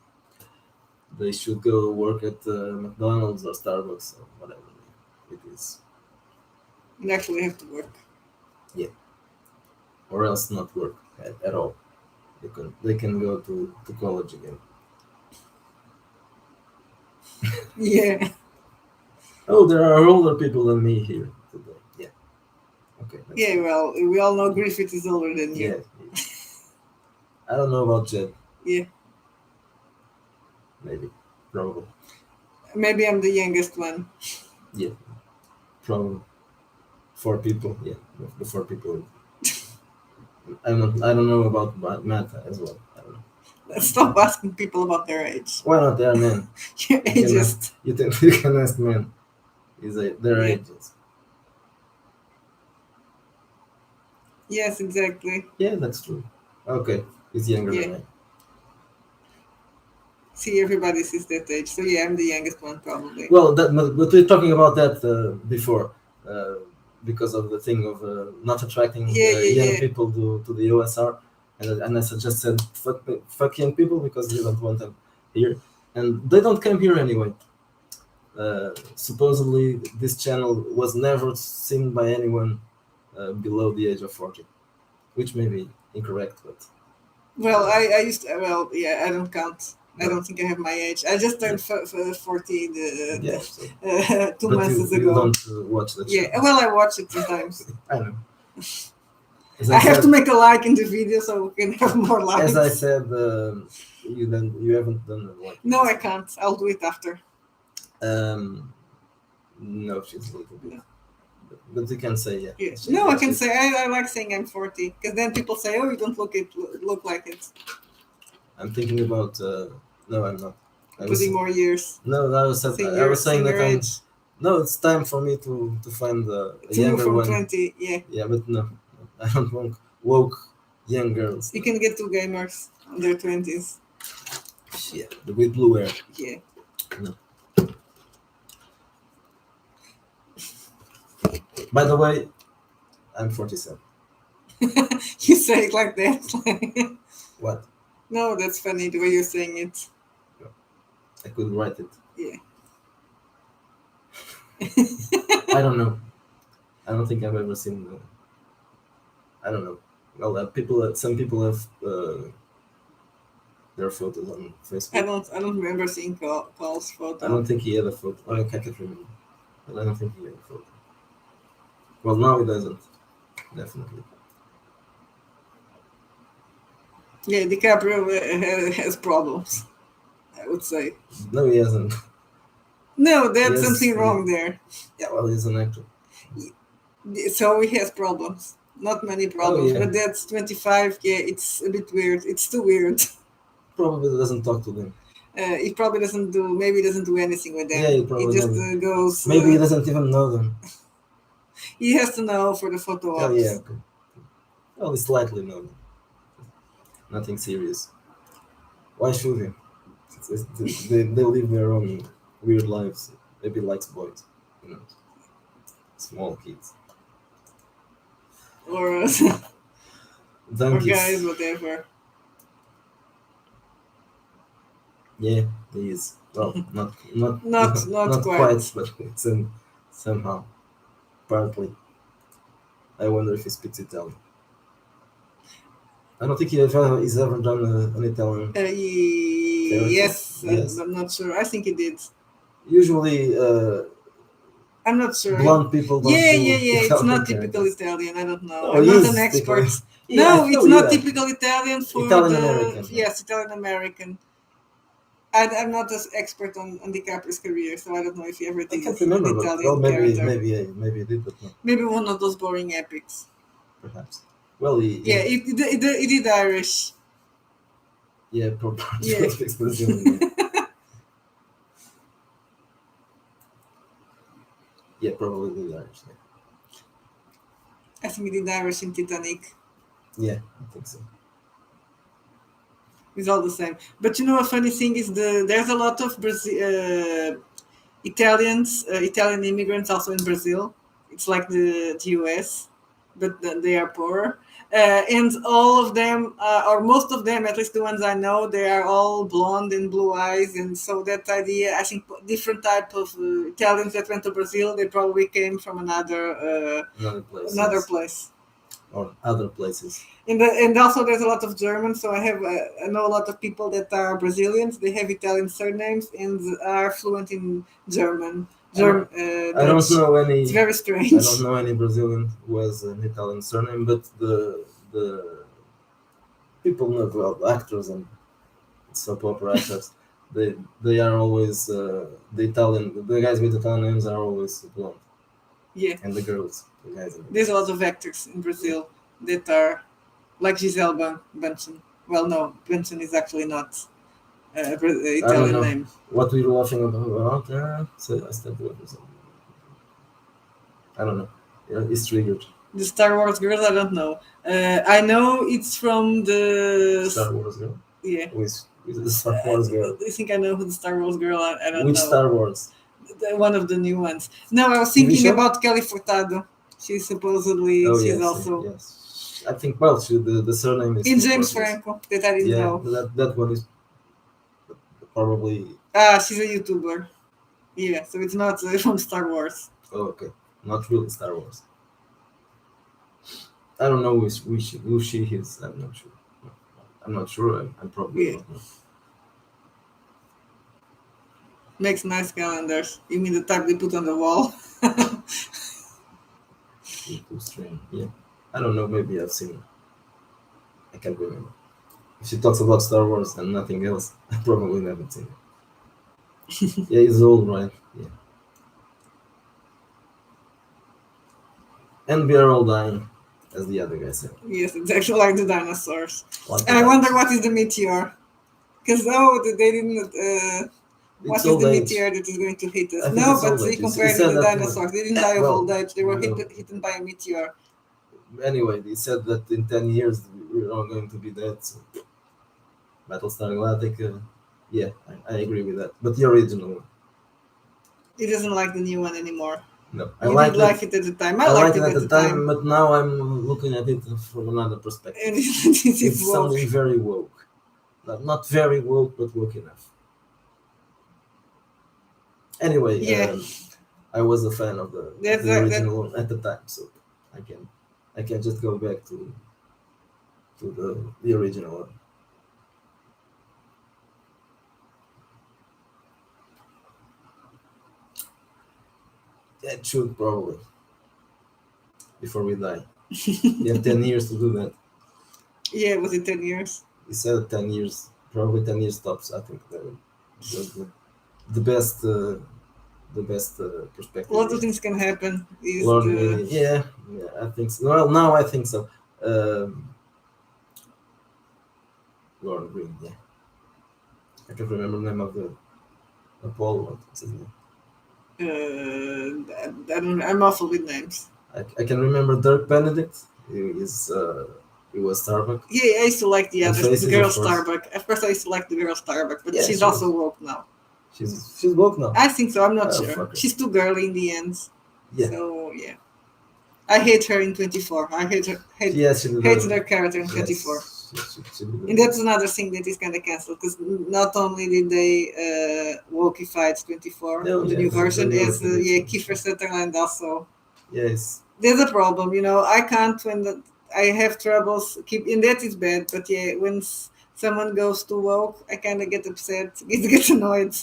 [SPEAKER 1] They should go work at McDonald's or Starbucks or whatever it is.
[SPEAKER 2] You actually have to work.
[SPEAKER 1] Yeah, or else not work at all. They can go to college again.
[SPEAKER 2] Yeah.
[SPEAKER 1] Oh, there are older people than me here today. Yeah. Okay.
[SPEAKER 2] Yeah.
[SPEAKER 1] Good.
[SPEAKER 2] Well, we all know Griffith is older than you.
[SPEAKER 1] Yeah. I don't know about Jed.
[SPEAKER 2] Yeah.
[SPEAKER 1] Maybe. Probably.
[SPEAKER 2] Maybe I'm the youngest one.
[SPEAKER 1] Yeah. Probably. 4 people. Yeah. The 4 people. I don't know about math as well. I don't know.
[SPEAKER 2] Let's stop asking people about their age.
[SPEAKER 1] Why not? They are men.
[SPEAKER 2] Your ages.
[SPEAKER 1] You can ask men. Their
[SPEAKER 2] Yeah.
[SPEAKER 1] ages.
[SPEAKER 2] Yes, exactly.
[SPEAKER 1] Yeah, that's true. Okay, he's younger than I.
[SPEAKER 2] See, everybody sees that age. So yeah, I'm the youngest one probably.
[SPEAKER 1] Well, but we're talking about that before, because of the thing of not attracting young people to the OSR, and I just said fuck young people because we don't want them here, and they don't come here anyway. Supposedly, this channel was never seen by anyone below the age of 40, which may be incorrect, but.
[SPEAKER 2] Well, I used to, well, yeah, I don't count. I don't think I have my age. I just turned 40 2 months ago.
[SPEAKER 1] You don't watch the channel.
[SPEAKER 2] Yeah, well, I watch it sometimes.
[SPEAKER 1] I know.
[SPEAKER 2] I have to make a like in the video so we can have more likes.
[SPEAKER 1] As I said, you haven't done the like.
[SPEAKER 2] No, I can't. I'll do it after.
[SPEAKER 1] No, she's a little bit. No. But you can say yeah.
[SPEAKER 2] Yes. No, I can say I like saying I'm 40 because then people say, "Oh, you don't look like it."
[SPEAKER 1] I'm thinking about. No, I'm not.
[SPEAKER 2] Putting more years.
[SPEAKER 1] No, I was saying that no, it's time for me to find a younger
[SPEAKER 2] from
[SPEAKER 1] one.
[SPEAKER 2] 20, yeah.
[SPEAKER 1] Yeah, but no, I don't want woke young girls.
[SPEAKER 2] You can get 2 gamers in their 20s.
[SPEAKER 1] Yeah, with blue hair.
[SPEAKER 2] Yeah.
[SPEAKER 1] No. By the way, I'm 47.
[SPEAKER 2] You say it like that.
[SPEAKER 1] What?
[SPEAKER 2] No, that's funny the way you're saying it.
[SPEAKER 1] No. I could write it.
[SPEAKER 2] Yeah.
[SPEAKER 1] I don't know. I don't think I've ever seen. I don't know. Well, some people have their photos on Facebook.
[SPEAKER 2] I don't remember seeing Paul's photo.
[SPEAKER 1] I don't think he had a photo. I can't remember. But I don't think he had a photo. Well, now he doesn't. Definitely.
[SPEAKER 2] Yeah, DiCaprio has problems, I would say.
[SPEAKER 1] No, he hasn't.
[SPEAKER 2] No, there's something wrong there.
[SPEAKER 1] Yeah, well, he's an actor.
[SPEAKER 2] So he has problems. Not many problems, but that's 25. Yeah, it's a bit weird. It's too weird.
[SPEAKER 1] Probably doesn't talk to them.
[SPEAKER 2] He probably doesn't do. Maybe he doesn't do anything with them.
[SPEAKER 1] Yeah, he probably
[SPEAKER 2] just goes.
[SPEAKER 1] Maybe he doesn't even know them.
[SPEAKER 2] He has to know for the photo ops.
[SPEAKER 1] Oh yeah. Okay. Well, he slightly know them. Nothing serious. Why should he? They live their own weird lives. Maybe likes boys, small kids.
[SPEAKER 2] Or guys, whatever.
[SPEAKER 1] Yeah, he is. Well, not quite, but it's somehow, partly. I wonder if he speaks Italian. I don't think he's ever done an Italian.
[SPEAKER 2] Yes, I'm not sure. I think he did.
[SPEAKER 1] Usually,
[SPEAKER 2] I'm not sure.
[SPEAKER 1] Blonde people don't
[SPEAKER 2] It's not typical Italian. I don't know. I'm not an expert. No, it's not typical Italian for
[SPEAKER 1] Italian American.
[SPEAKER 2] Yes, Italian American. I'm not as expert on DiCaprio's career, so I don't know if he ever
[SPEAKER 1] I
[SPEAKER 2] did
[SPEAKER 1] can't
[SPEAKER 2] an
[SPEAKER 1] remember, but well,
[SPEAKER 2] Italian character.
[SPEAKER 1] maybe I did, but no,
[SPEAKER 2] Maybe one of those boring epics.
[SPEAKER 1] perhaps. Well,
[SPEAKER 2] Yeah, it did Irish.
[SPEAKER 1] yeah, probably
[SPEAKER 2] Yeah.
[SPEAKER 1] speaks Brazilian. Yeah, probably did Irish.
[SPEAKER 2] I think he did Irish in Titanic.
[SPEAKER 1] Yeah, I think so.
[SPEAKER 2] It's all the same. But you know, a funny thing is there's a lot of Italian immigrants also in Brazil. It's like the US, but they are poorer. And all of them, or most of them, at least the ones I know, they are all blonde and blue eyes. And so that idea, I think, different type of Italians that went to Brazil, they probably came from another place.
[SPEAKER 1] Or other places.
[SPEAKER 2] And also there's a lot of Germans. So I know a lot of people that are Brazilians. They have Italian surnames and are fluent in German.
[SPEAKER 1] I don't know any.
[SPEAKER 2] It's very strange.
[SPEAKER 1] I don't know any Brazilian who has an Italian surname, but the people know, well, actors and soap opera actors. They are always the guys with Italian names are always blonde.
[SPEAKER 2] Yeah.
[SPEAKER 1] And the girls, the guys.
[SPEAKER 2] There's a lot of actors in Brazil that are like Gisele Bunchen. Well, no, Bunchen is actually not Italian name.
[SPEAKER 1] What we were laughing about? I don't know. It's triggered.
[SPEAKER 2] The Star Wars girls, I don't know. I know it's from the
[SPEAKER 1] Star Wars girl.
[SPEAKER 2] Yeah.
[SPEAKER 1] With the Star Wars girl.
[SPEAKER 2] I think I know who the Star Wars girl. I don't know.
[SPEAKER 1] Which Star Wars?
[SPEAKER 2] One of the new ones. No, I was thinking about Kelly Furtado. She's supposedly also.
[SPEAKER 1] Yes. I think the surname is.
[SPEAKER 2] In James Franco, that I didn't know.
[SPEAKER 1] That one is probably.
[SPEAKER 2] She's a YouTuber. Yeah, so it's not from Star Wars.
[SPEAKER 1] Oh, okay, not really Star Wars. I don't know who she is. I'm not sure. I'm probably not.
[SPEAKER 2] Makes nice calendars. You mean the type they put on the wall?
[SPEAKER 1] Too strange. Yeah. I don't know. Maybe I've seen it. I can't remember. If she talks about Star Wars and nothing else, I probably haven't seen it. Yeah, he's old, right? Yeah. And we are all dying, as the other guy said.
[SPEAKER 2] Yes, it's actually like the dinosaurs. I wonder what is the meteor. Because they didn't. What is the meteor that is going to hit us? No, but they compared to the dinosaurs. They didn't die of old age. They were hit by a meteor.
[SPEAKER 1] Anyway, they said that in 10 years we're all going to be dead. So. Battlestar Galactica, yeah, I agree with that. But the original one.
[SPEAKER 2] He doesn't like the new one anymore.
[SPEAKER 1] No,
[SPEAKER 2] I like it at the time. I liked it at the time,
[SPEAKER 1] but now I'm looking at it from another perspective. It's something very woke. Not very woke, but woke enough. Anyway, I was a fan of the original one at the time, so I can just go back to the original one. Yeah, it should probably before we die. You have 10 years to do that.
[SPEAKER 2] Yeah, was it 10 years?
[SPEAKER 1] He said 10 years, probably 10 years tops. I think that was the best perspective.
[SPEAKER 2] A lot of things can happen.
[SPEAKER 1] Yeah, I think so. Well, now I think so. Lord Green, yeah. I can't remember the name of the Apollo. What's his name?
[SPEAKER 2] I'm awful with names.
[SPEAKER 1] I can remember Dirk Benedict. He was Starbuck.
[SPEAKER 2] Yeah, I used to like the girl Starbuck. At first, I used to like the girl Starbuck, but she's also woke now.
[SPEAKER 1] She's woke now.
[SPEAKER 2] I think so. I'm not sure. She's too girly in the end.
[SPEAKER 1] Yeah.
[SPEAKER 2] So yeah, I hate her in 24. I hate her. Hate her character in 24. And that's another thing that is kind of cancelled because not only did they wokeify 24, the new version, as Kiefer Sutherland also.
[SPEAKER 1] Yes.
[SPEAKER 2] There's a problem, I can't I have troubles and that is bad. But yeah, when someone goes too woke, I kind of get upset, get annoyed.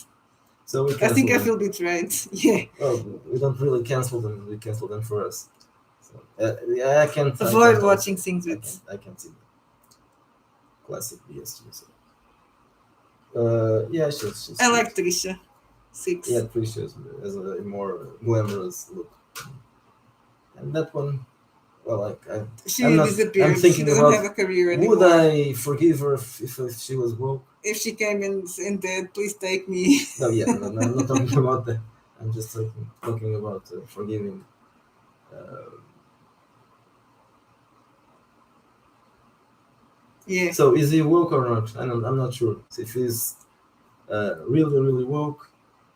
[SPEAKER 1] So
[SPEAKER 2] I think I feel betrayed. Yeah.
[SPEAKER 1] Well, we don't really cancel them. We cancel them for us. So I can't
[SPEAKER 2] avoid watching things with.
[SPEAKER 1] I can't see that. Classic BSG. So. Yeah, she's
[SPEAKER 2] I
[SPEAKER 1] good.
[SPEAKER 2] like Trisha. 6.
[SPEAKER 1] Yeah, Precious as a more glamorous look. And that one, well, I'm
[SPEAKER 2] She
[SPEAKER 1] not. I'm
[SPEAKER 2] disappeared. She
[SPEAKER 1] thinking
[SPEAKER 2] doesn't
[SPEAKER 1] about
[SPEAKER 2] have a career
[SPEAKER 1] would
[SPEAKER 2] anymore.
[SPEAKER 1] I forgive her if she was woke?
[SPEAKER 2] If she came in dead, please take me.
[SPEAKER 1] No, yeah, no, I'm not talking about that. I'm just talking about forgiving. Uh,
[SPEAKER 2] Yeah.
[SPEAKER 1] so is he woke or not? I'm not sure. If he's really woke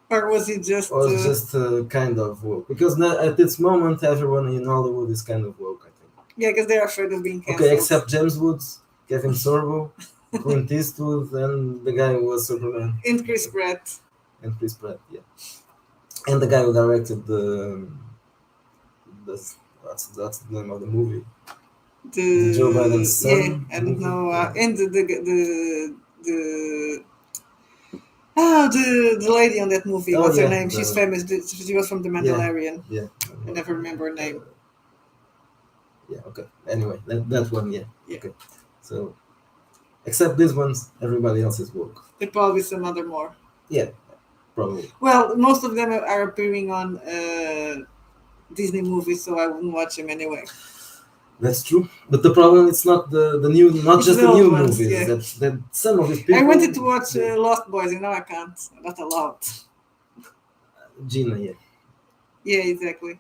[SPEAKER 2] Or was it just.
[SPEAKER 1] or just kind of woke. Because at this moment, everyone in Hollywood is kind of woke, I think.
[SPEAKER 2] Yeah, because they're afraid of being cancelled.
[SPEAKER 1] Okay, except James Woods, Kevin Sorbo, Clint Eastwood, and the guy who was Superman.
[SPEAKER 2] And Chris Pratt.
[SPEAKER 1] And Chris Pratt, yeah. And the guy who directed that's the name of the movie. The Joe Biden's son.
[SPEAKER 2] Yeah, I don't
[SPEAKER 1] movie.
[SPEAKER 2] know.
[SPEAKER 1] Yeah.
[SPEAKER 2] And the the lady on that movie. What's her name? She's famous. She was from The Mandalorian.
[SPEAKER 1] Yeah.
[SPEAKER 2] I never remember her name.
[SPEAKER 1] Yeah. Okay. Anyway, that one. Yeah.
[SPEAKER 2] Yeah.
[SPEAKER 1] Okay. So, except these ones, everybody else is woke.
[SPEAKER 2] There probably some other more.
[SPEAKER 1] Yeah. Probably.
[SPEAKER 2] Well, most of them are appearing on Disney movies, so I wouldn't watch them anyway.
[SPEAKER 1] That's true, but the problem is not the new, not
[SPEAKER 2] It's
[SPEAKER 1] just
[SPEAKER 2] the
[SPEAKER 1] the new
[SPEAKER 2] old ones,
[SPEAKER 1] movies.
[SPEAKER 2] yeah.
[SPEAKER 1] That some of these people.
[SPEAKER 2] I wanted to watch Lost Boys, and now I can't. I'm not allowed.
[SPEAKER 1] Gina, yeah.
[SPEAKER 2] Yeah, exactly.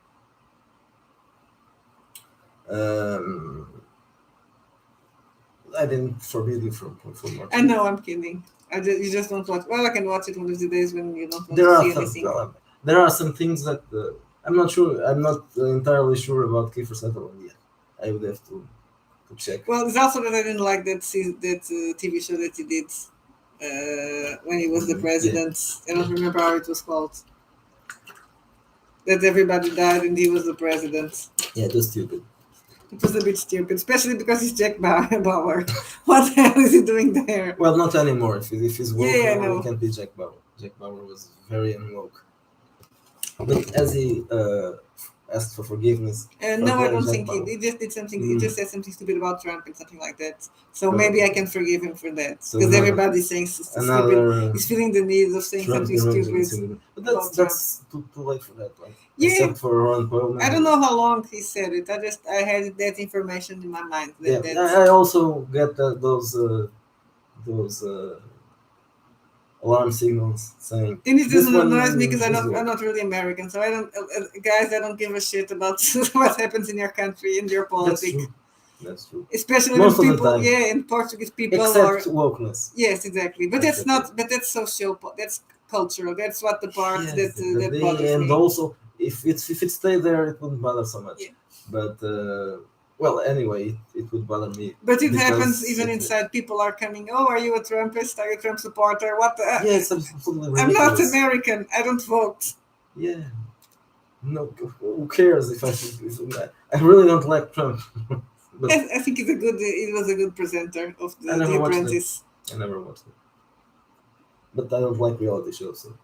[SPEAKER 1] I didn't forbid you from watching.
[SPEAKER 2] I know, I'm kidding. You just don't watch. Well, I can watch it one of the days when you don't want
[SPEAKER 1] There
[SPEAKER 2] to
[SPEAKER 1] are
[SPEAKER 2] see
[SPEAKER 1] some,
[SPEAKER 2] anything.
[SPEAKER 1] there are some things that I'm not sure. I'm not entirely sure about Kiefer Sutherland yet. I would have to check.
[SPEAKER 2] Well, it's also that I didn't like that TV show that he did when he was the president. Yeah. I don't remember how it was called. That everybody died and he was the president.
[SPEAKER 1] Yeah, it was stupid.
[SPEAKER 2] It was a bit stupid, especially because he's Jack Bauer. What the hell is he doing there?
[SPEAKER 1] Well, not anymore. If he's woke,
[SPEAKER 2] yeah,
[SPEAKER 1] no, he can't be Jack Bauer. Jack Bauer was very unwoke. But as he asked for forgiveness.
[SPEAKER 2] No, I don't think he just did something. He just said something stupid about Trump and something like that. So maybe I can forgive him for that. Because everybody's saying stupid. He's feeling the need of saying something stupid.
[SPEAKER 1] But that's too late for that, right?
[SPEAKER 2] Yeah.
[SPEAKER 1] Except for Ron Paul.
[SPEAKER 2] I don't know how long he said it. I had that information in my mind.
[SPEAKER 1] I also get those alarm signals saying.
[SPEAKER 2] And it doesn't annoy me because I'm not really American, so I don't give a shit about what happens in your country and your politics.
[SPEAKER 1] That's true.
[SPEAKER 2] Especially most when people, and Portuguese people
[SPEAKER 1] except wokeness.
[SPEAKER 2] Yes, exactly. But that's not. But that's social. That's cultural. That's what the part that bothers
[SPEAKER 1] and
[SPEAKER 2] me.
[SPEAKER 1] Also, if it stayed there, it wouldn't bother so much. Yeah. But well, anyway, it would bother me.
[SPEAKER 2] But it happens even inside. People are coming. Oh, are you a Trumpist? Are you a Trump supporter? What?
[SPEAKER 1] Yeah, it's absolutely ridiculous.
[SPEAKER 2] I'm not American. I don't vote.
[SPEAKER 1] Yeah. No, who cares if I really don't like Trump.
[SPEAKER 2] But I think it was a good presenter of The Apprentice.
[SPEAKER 1] I never watched it. But I don't like reality shows. So.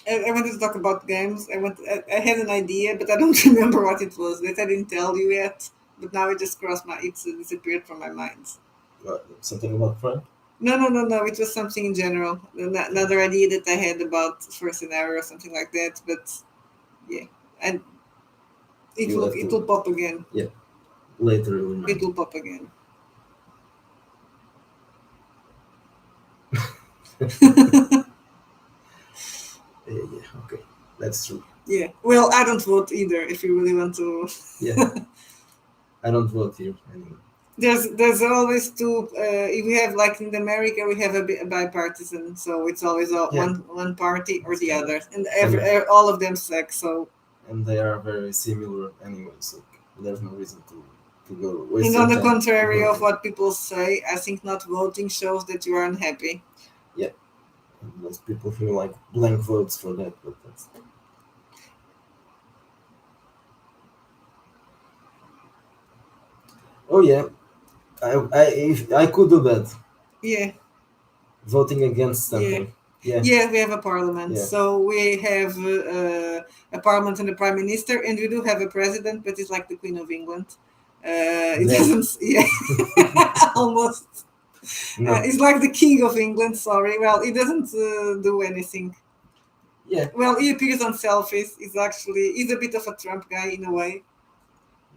[SPEAKER 2] I wanted to talk about games. I had an idea, but I don't remember what it was. That I didn't tell you yet. But now it just disappeared from my mind.
[SPEAKER 1] What, something about Trump?
[SPEAKER 2] No. It was something in general. Another idea that I had about first scenario or something like that. But yeah, and it will pop again.
[SPEAKER 1] Yeah. Later
[SPEAKER 2] it will pop again.
[SPEAKER 1] Yeah, okay, that's true.
[SPEAKER 2] Yeah, well, I don't vote either. If you really want to.
[SPEAKER 1] Yeah, I don't vote here anymore.
[SPEAKER 2] There's always two. If we have like in America, we have a bipartisan, so it's always one party or the other, and all of them suck. So.
[SPEAKER 1] And they are very similar anyway, so there's no reason to go.
[SPEAKER 2] And on the contrary of what people say, I think not voting shows that you are unhappy.
[SPEAKER 1] Yeah, and those people feel like blank votes for that, but that's. Oh yeah, if I could do that.
[SPEAKER 2] Yeah.
[SPEAKER 1] Voting against something.
[SPEAKER 2] Yeah, we have a parliament. Yeah. So we have a parliament and a prime minister, and we do have a president, but it's like the Queen of England. It doesn't. Yeah, almost.
[SPEAKER 1] No.
[SPEAKER 2] He's like the king of England. Sorry. Well, he doesn't do anything.
[SPEAKER 1] Yeah.
[SPEAKER 2] Well, he appears on selfies. He's a bit of a Trump guy in a way.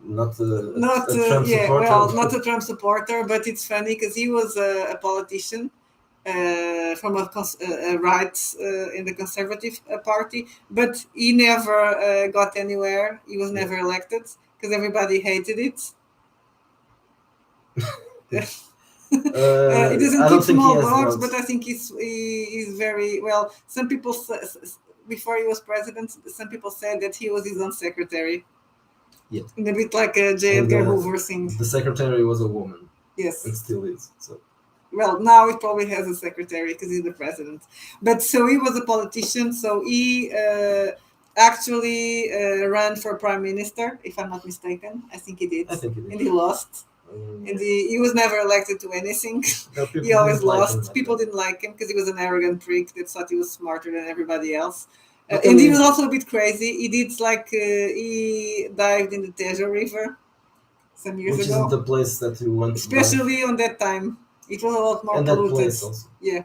[SPEAKER 1] Not
[SPEAKER 2] Not
[SPEAKER 1] a Trump
[SPEAKER 2] yeah,
[SPEAKER 1] supporter.
[SPEAKER 2] well, not a Trump supporter, but it's funny because he was a politician from a right in the Conservative Party, but he never got anywhere. He was never elected because everybody hated it. He doesn't
[SPEAKER 1] I
[SPEAKER 2] keep
[SPEAKER 1] don't think he
[SPEAKER 2] small
[SPEAKER 1] has
[SPEAKER 2] dogs,
[SPEAKER 1] votes.
[SPEAKER 2] but I think he's very well. Some people before he was president, some people said that he was his own secretary.
[SPEAKER 1] Yeah.
[SPEAKER 2] And a bit like a J. Edgar Hoover thing.
[SPEAKER 1] The secretary was a woman.
[SPEAKER 2] Yes.
[SPEAKER 1] And still is. So.
[SPEAKER 2] Well, now it probably has a secretary because he's the president. But so he was a politician. So he actually ran for prime minister, if I'm not mistaken. I think he did.
[SPEAKER 1] I think he did.
[SPEAKER 2] And he lost. And he was never elected to anything.
[SPEAKER 1] No,
[SPEAKER 2] he always lost.
[SPEAKER 1] Like him,
[SPEAKER 2] people didn't like him because he was an arrogant prick that thought he was smarter than everybody else.
[SPEAKER 1] But
[SPEAKER 2] And he was also a bit crazy. He did like he dived in the Tejo River some years
[SPEAKER 1] which
[SPEAKER 2] ago.
[SPEAKER 1] Which is the place that you want
[SPEAKER 2] especially on that time. It was a lot more
[SPEAKER 1] and
[SPEAKER 2] polluted.
[SPEAKER 1] That place also.
[SPEAKER 2] Yeah.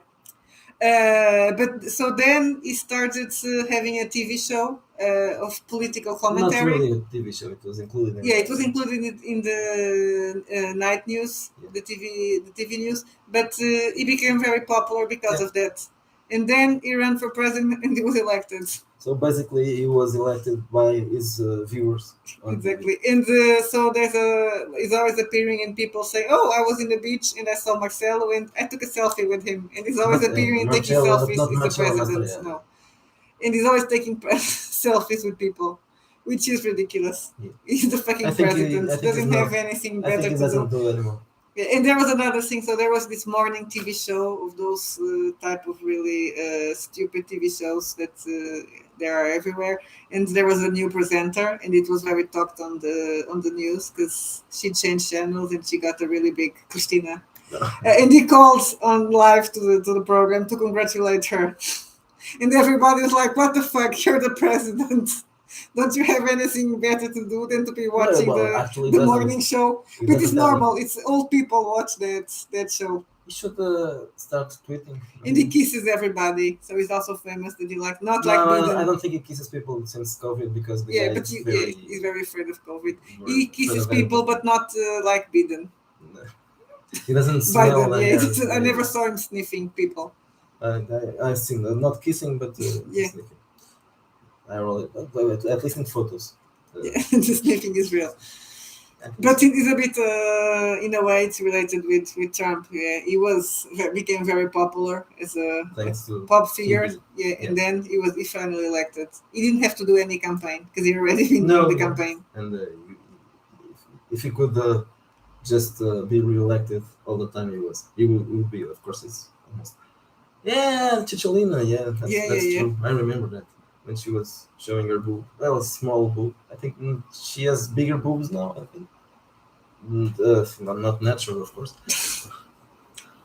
[SPEAKER 2] But so then he started having a TV show of political commentary.
[SPEAKER 1] Not really a TV show. It was included.
[SPEAKER 2] It was included in the night news, the TV news. But he became very popular because of that. And then he ran for president and he was elected.
[SPEAKER 1] So basically, he was elected by his viewers.
[SPEAKER 2] Exactly. And so he's always appearing and people say, oh, I was in the beach and I saw Marcelo and I took a selfie with him. And he's always appearing and taking selfies. He's the president. No. And he's always taking selfies with people, which is ridiculous. Yeah. He's the fucking president. He doesn't have anything better to
[SPEAKER 1] do anymore.
[SPEAKER 2] Yeah, and there was another thing. So there was this morning TV show of those type of really stupid TV shows that they are everywhere. And there was a new presenter, and it was very talked on the news because she changed channels and she got a really big Christina. And he called on live to the program to congratulate her. And everybody was like, "What the fuck? You're the president." Don't you have anything better to do than to be watching the morning show? But it's normal. It's old people watch that show.
[SPEAKER 1] He should start tweeting.
[SPEAKER 2] And he kisses everybody, so he's also famous that he like
[SPEAKER 1] I don't think he kisses people since COVID because
[SPEAKER 2] he's very afraid of COVID. He kisses people, but not like Biden.
[SPEAKER 1] No. He doesn't smell. Biden,
[SPEAKER 2] I never saw him sniffing people.
[SPEAKER 1] I've seen not kissing, but sniffing. At least in photos.
[SPEAKER 2] The sniffing is real. But it is a bit, in a way, it's related with Trump. Yeah, he became very popular as a pop figure. And then he finally elected. He didn't have to do any campaign because he already been doing the campaign.
[SPEAKER 1] And if he could just be re-elected all the time, he would be. Of course, it's almost. Yeah, Chicholina. Yeah, that's true. I remember that. When she was showing her boob. Well, a small boob. I think she has bigger boobs now, I think. Not natural, of course.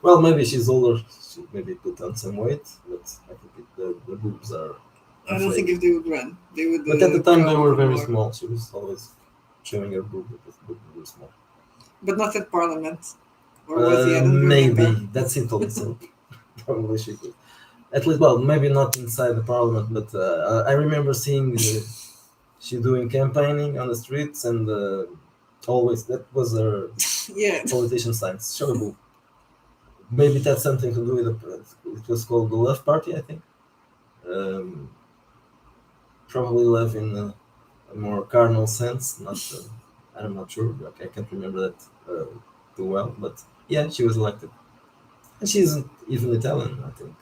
[SPEAKER 1] Well, maybe she's older. She maybe put on some weight, but I think the boobs are...
[SPEAKER 2] I don't think if they would run. They would.
[SPEAKER 1] But at the time, they were very small. She was always showing her boob, but the boob was small.
[SPEAKER 2] But not at Parliament. Or was he?
[SPEAKER 1] Maybe. That's Italy, so probably she could. At least, well, maybe not inside the parliament, but I remember seeing she doing campaigning on the streets, and always that was her politician signs. Show a boob. Maybe that's something to do with it was called the Love Party, I think. Probably love in a more carnal sense. I'm not sure. I can't remember that too well, but yeah, she was elected, and she's even Italian, I think.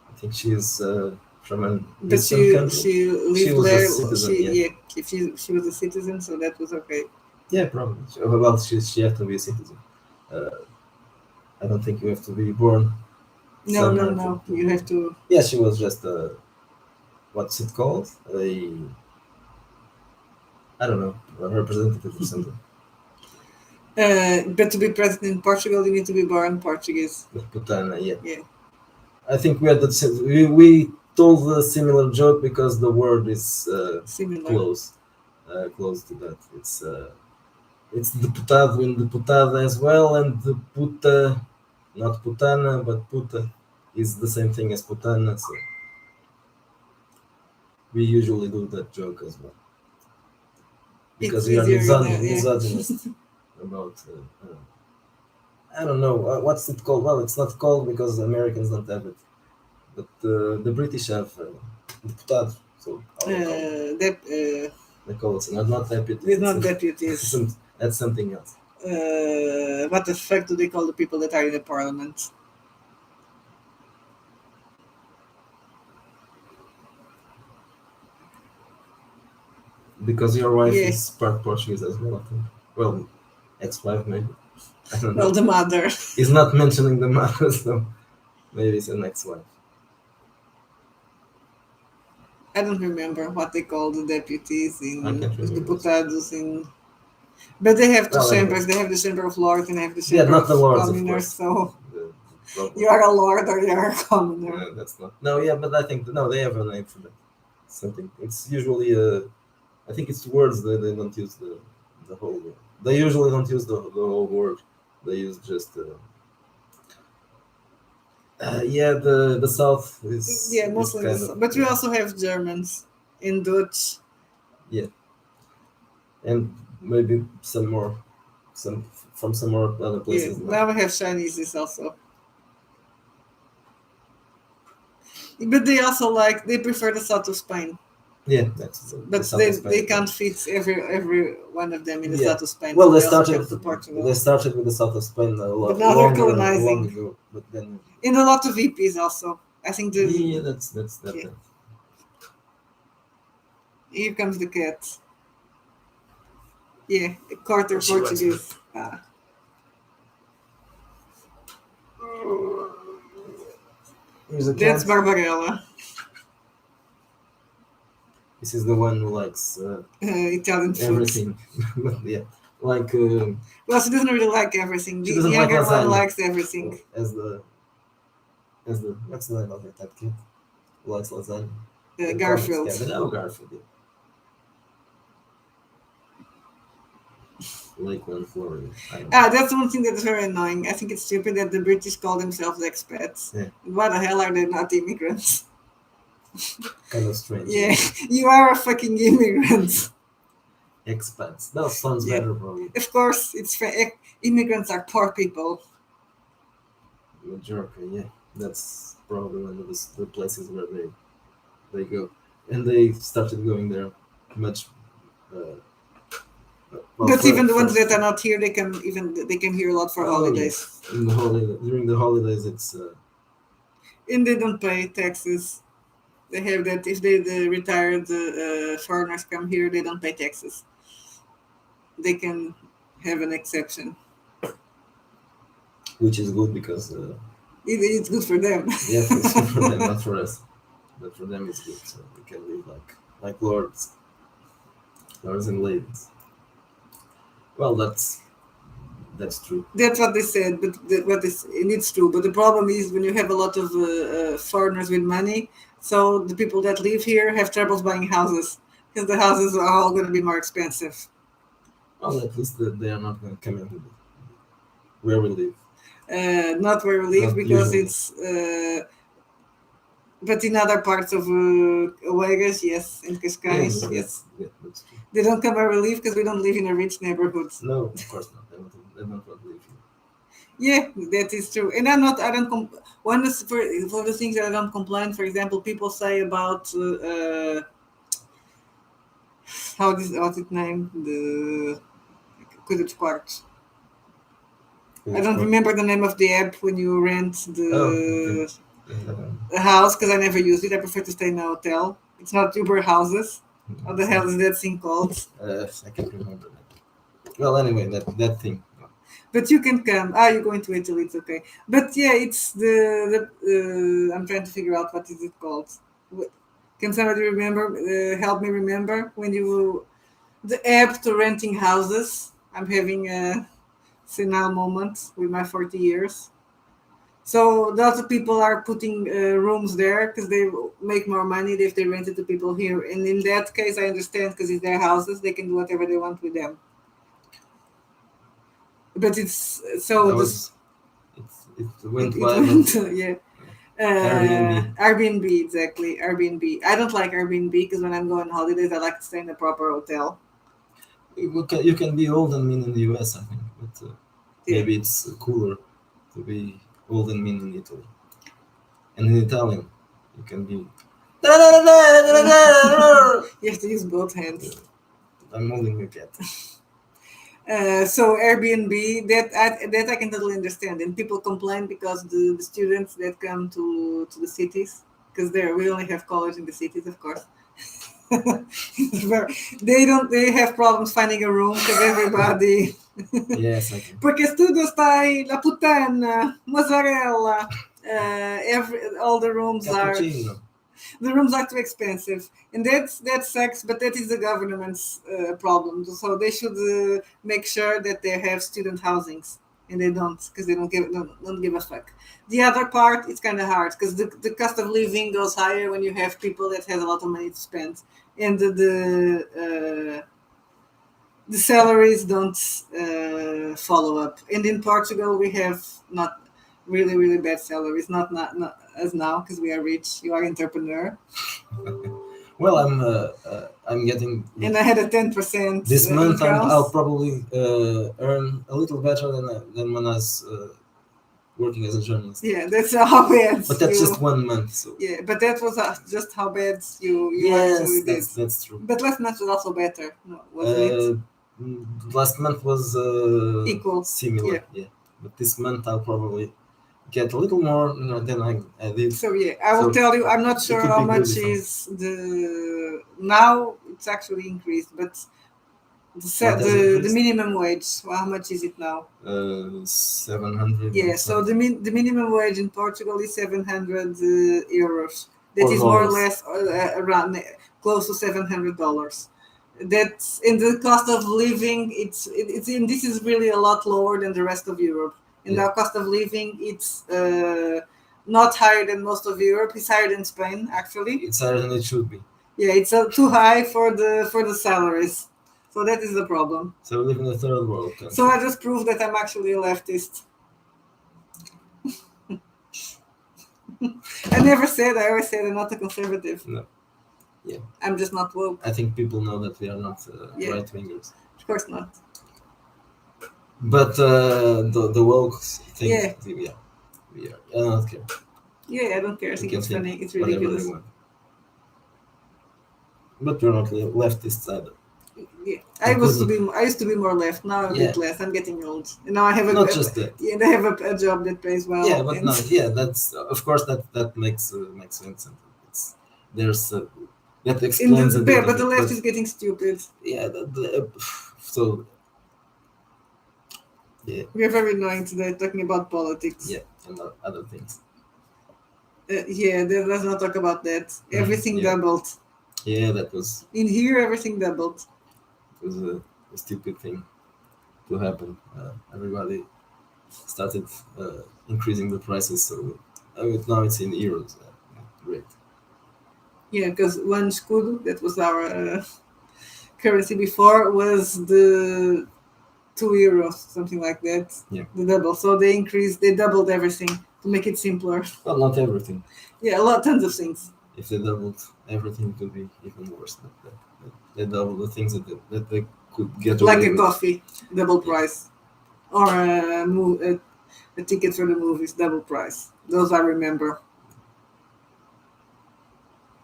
[SPEAKER 1] I think she is from an
[SPEAKER 2] country. She lived there. She was a citizen, so that was okay.
[SPEAKER 1] Yeah, probably. Well, she had to be a citizen. I don't think you have to be born.
[SPEAKER 2] No. You have to.
[SPEAKER 1] Yeah, she was just what's it called? I don't know, a representative or something.
[SPEAKER 2] But to be president in Portugal, you need to be born Portuguese.
[SPEAKER 1] Putana,
[SPEAKER 2] yeah.
[SPEAKER 1] I think we had we told a similar joke because the word is close to that. It's It's deputado and deputada as well, and the puta, not putana, but puta is the same thing as putana. So we usually do that joke as well because
[SPEAKER 2] It's
[SPEAKER 1] we are
[SPEAKER 2] easier in a, yeah.
[SPEAKER 1] misogynist about. I don't know what's it called. Well, it's not called because the Americans don't have it, but the British have deputado. So how they call it? They call it not deputy.
[SPEAKER 2] It's not deputies.
[SPEAKER 1] That's something else.
[SPEAKER 2] What the fuck do they call the people that are in the parliament?
[SPEAKER 1] Because your wife
[SPEAKER 2] Yeah.
[SPEAKER 1] is part Portuguese as well, I think. Well, ex-wife maybe. I don't know.
[SPEAKER 2] Well, the mother.
[SPEAKER 1] He's not mentioning the mother, so maybe it's an ex-wife.
[SPEAKER 2] I don't remember what they call the deputies
[SPEAKER 1] I
[SPEAKER 2] in
[SPEAKER 1] can't remember.
[SPEAKER 2] deputados in. But they have two
[SPEAKER 1] Well,
[SPEAKER 2] chambers.
[SPEAKER 1] anyway.
[SPEAKER 2] They have the chamber of lords and they have the
[SPEAKER 1] Yeah,
[SPEAKER 2] chamber
[SPEAKER 1] not the
[SPEAKER 2] of
[SPEAKER 1] lords, of
[SPEAKER 2] commoners.
[SPEAKER 1] course.
[SPEAKER 2] So you are a lord or you are a commoner.
[SPEAKER 1] No, that's not. No, yeah, but I think no, they have a name for that. Something. It's usually I think it's words that they don't use the whole. They usually don't use the whole word. They use just. Yeah, the south is.
[SPEAKER 2] Yeah, mostly
[SPEAKER 1] kind
[SPEAKER 2] the,
[SPEAKER 1] of,
[SPEAKER 2] but we also have Germans in Dutch.
[SPEAKER 1] Yeah, and maybe some more, from some more other places.
[SPEAKER 2] Yeah, now we have Chinese also. But they also they prefer the south of Spain.
[SPEAKER 1] Yeah, that's.
[SPEAKER 2] But they can't fit every one of them in the south of Spain.
[SPEAKER 1] Well,
[SPEAKER 2] so
[SPEAKER 1] they started.
[SPEAKER 2] to Portugal.
[SPEAKER 1] They started with the south of Spain
[SPEAKER 2] but now they're colonizing.
[SPEAKER 1] long ago. But then.
[SPEAKER 2] In a lot of VPs also. I think the.
[SPEAKER 1] Yeah, that's that.
[SPEAKER 2] Yeah. Here comes the cat. Yeah, a quarter Portuguese. That's Barbarella.
[SPEAKER 1] This is the one who likes
[SPEAKER 2] Italian food.
[SPEAKER 1] Everything. Yeah, like.
[SPEAKER 2] Well, she doesn't really like everything. The younger one likes everything.
[SPEAKER 1] As the what's the name of that kid? Who likes lasagna?
[SPEAKER 2] Garfield.
[SPEAKER 1] No, Garfield. Yeah. Lakeland, Florida.
[SPEAKER 2] That's one thing that's very annoying. I think it's stupid that the British call themselves expats.
[SPEAKER 1] Yeah.
[SPEAKER 2] Why the hell are they not immigrants?
[SPEAKER 1] Kind of strange.
[SPEAKER 2] Yeah, you are a fucking immigrant.
[SPEAKER 1] Expats. That sounds better, probably.
[SPEAKER 2] Of course, immigrants are poor people.
[SPEAKER 1] Majorca, yeah. That's probably one of the places where they go. And they started going there much.
[SPEAKER 2] But even the ones that are not here, they can hear a lot for holidays.
[SPEAKER 1] Yeah. During the holidays, it's.
[SPEAKER 2] And they don't pay taxes. They have that if the retired foreigners come here, they don't pay taxes. They can have an exception.
[SPEAKER 1] Which is good because.
[SPEAKER 2] It's good for them.
[SPEAKER 1] Yes, it's good for them, not for us. But for them, it's good, so we can live like lords and ladies. Well, that's true.
[SPEAKER 2] That's what they said, but it's true. But the problem is when you have a lot of foreigners with money, so the people that live here have troubles buying houses because the houses are all going to be more expensive.
[SPEAKER 1] Well, at least they are not going to come in where we live.
[SPEAKER 2] Not where we live, because usually. But in other parts of Oegas, yes, in Cascais, yes.
[SPEAKER 1] Yeah, that's true.
[SPEAKER 2] They don't come where we live because we don't live in a rich neighborhood.
[SPEAKER 1] No, of course not. They don't want to live here.
[SPEAKER 2] Yeah, that is true. And one for the things that I don't complain, for example, people say about what's its name? The Coisa dos Quartos. I don't remember the name of the app when you rent the house because I never use it. I prefer to stay in a hotel. It's not Uber houses. What the hell is that thing called?
[SPEAKER 1] I can't remember that. Well, anyway, that thing.
[SPEAKER 2] But you can come. You're going to Italy. It's okay. But yeah, it's the I'm trying to figure out what is it called. Can somebody help me remember the app to renting houses? I'm having a senile moment with my 40 years. So lots of people are putting rooms there because they make more money if they rent it to people here. And in that case, I understand because it's their houses. They can do whatever they want with them. but it's
[SPEAKER 1] I
[SPEAKER 2] so this
[SPEAKER 1] was it went
[SPEAKER 2] it
[SPEAKER 1] viral.
[SPEAKER 2] went yeah.
[SPEAKER 1] Airbnb.
[SPEAKER 2] Airbnb, exactly. Airbnb. I don't like Airbnb because when I'm going on holidays, I like to stay in a proper hotel.
[SPEAKER 1] You can be old and mean in the US, I think, but
[SPEAKER 2] Yeah.
[SPEAKER 1] maybe it's cooler to be old and mean in Italy. And in Italian, you can be.
[SPEAKER 2] You have to use both hands.
[SPEAKER 1] I'm holding a cat.
[SPEAKER 2] So Airbnb, that I can totally understand, and people complain because the students that come to the cities, because there we only have college in the cities, of course. They have problems finding a room because everybody.
[SPEAKER 1] Yes, I can.
[SPEAKER 2] Porque tudo está aí, la putana, mozzarella. All the rooms are
[SPEAKER 1] Cappuccino.
[SPEAKER 2] too expensive, and that sucks. But that is the government's problem. So they should make sure that they have student housings, and they don't, because they don't give a fuck. The other part is kind of hard because the cost of living goes higher when you have people that have a lot of money to spend, and the salaries don't follow up. And in Portugal, we have not really bad salaries. Not as now because we are rich. You are entrepreneur.
[SPEAKER 1] Well, I'm getting.
[SPEAKER 2] And I had a 10%
[SPEAKER 1] This month,
[SPEAKER 2] increase.
[SPEAKER 1] I'll probably earn a little better than when I was working as a journalist.
[SPEAKER 2] Yeah, that's how bad.
[SPEAKER 1] But that's just 1 month. So.
[SPEAKER 2] Yeah, but that was just how bad you
[SPEAKER 1] Yes,
[SPEAKER 2] actually did.
[SPEAKER 1] that's true.
[SPEAKER 2] But last month was also better, no, wasn't it?
[SPEAKER 1] Last month was
[SPEAKER 2] Equal.
[SPEAKER 1] similar. Yeah. But this month I'll probably get a little more than I did.
[SPEAKER 2] So yeah, I will tell you. I'm not sure how much is the now. It's actually increased, but the minimum wage. Well, how much is it now?
[SPEAKER 1] 700.
[SPEAKER 2] Yeah. So the minimum wage in Portugal is 700 euros. That is more or less around close to $700. That's in the cost of living. It's in this is really a lot lower than the rest of Europe. And our cost of living, it's not higher than most of Europe. It's higher than Spain, actually.
[SPEAKER 1] It's higher than it should be.
[SPEAKER 2] Yeah, it's too high for the salaries. So that is the problem.
[SPEAKER 1] So we live in a third world country.
[SPEAKER 2] So I just proved that I'm actually a leftist. I always said I'm not a conservative.
[SPEAKER 1] No. Yeah.
[SPEAKER 2] I'm just not woke.
[SPEAKER 1] I think people know that we are not right wingers.
[SPEAKER 2] Of course not.
[SPEAKER 1] But the woke thing,
[SPEAKER 2] yeah,
[SPEAKER 1] we are. I don't care.
[SPEAKER 2] Yeah, I don't care. I think it's funny. It's ridiculous.
[SPEAKER 1] But we're not leftists either.
[SPEAKER 2] Yeah, I used to be more left. Now I'm a bit less. I'm getting old, and now I have
[SPEAKER 1] not just that.
[SPEAKER 2] Yeah, I have a job that pays well.
[SPEAKER 1] Yeah, but no, yeah, that's of course that makes sense. There's that explains a bit.
[SPEAKER 2] But the left is getting stupid.
[SPEAKER 1] Yeah, so. Yeah.
[SPEAKER 2] We are very annoying today talking about politics.
[SPEAKER 1] Yeah, and other things.
[SPEAKER 2] Let's not talk about that. Everything doubled.
[SPEAKER 1] Yeah, that was.
[SPEAKER 2] In here, everything doubled.
[SPEAKER 1] It was a stupid thing to happen. Everybody started increasing the prices, so now it's in euros. Great.
[SPEAKER 2] Yeah, because one escudo, that was our currency before, was the €2, something like that.
[SPEAKER 1] Yeah.
[SPEAKER 2] The double. So they doubled everything to make it simpler.
[SPEAKER 1] Well, not everything.
[SPEAKER 2] Yeah, tons of things.
[SPEAKER 1] If they doubled everything, it would be even worse. They doubled the things that they could get
[SPEAKER 2] like
[SPEAKER 1] away
[SPEAKER 2] a
[SPEAKER 1] with.
[SPEAKER 2] Coffee, double price, or a ticket for the movies, double price. Those I remember.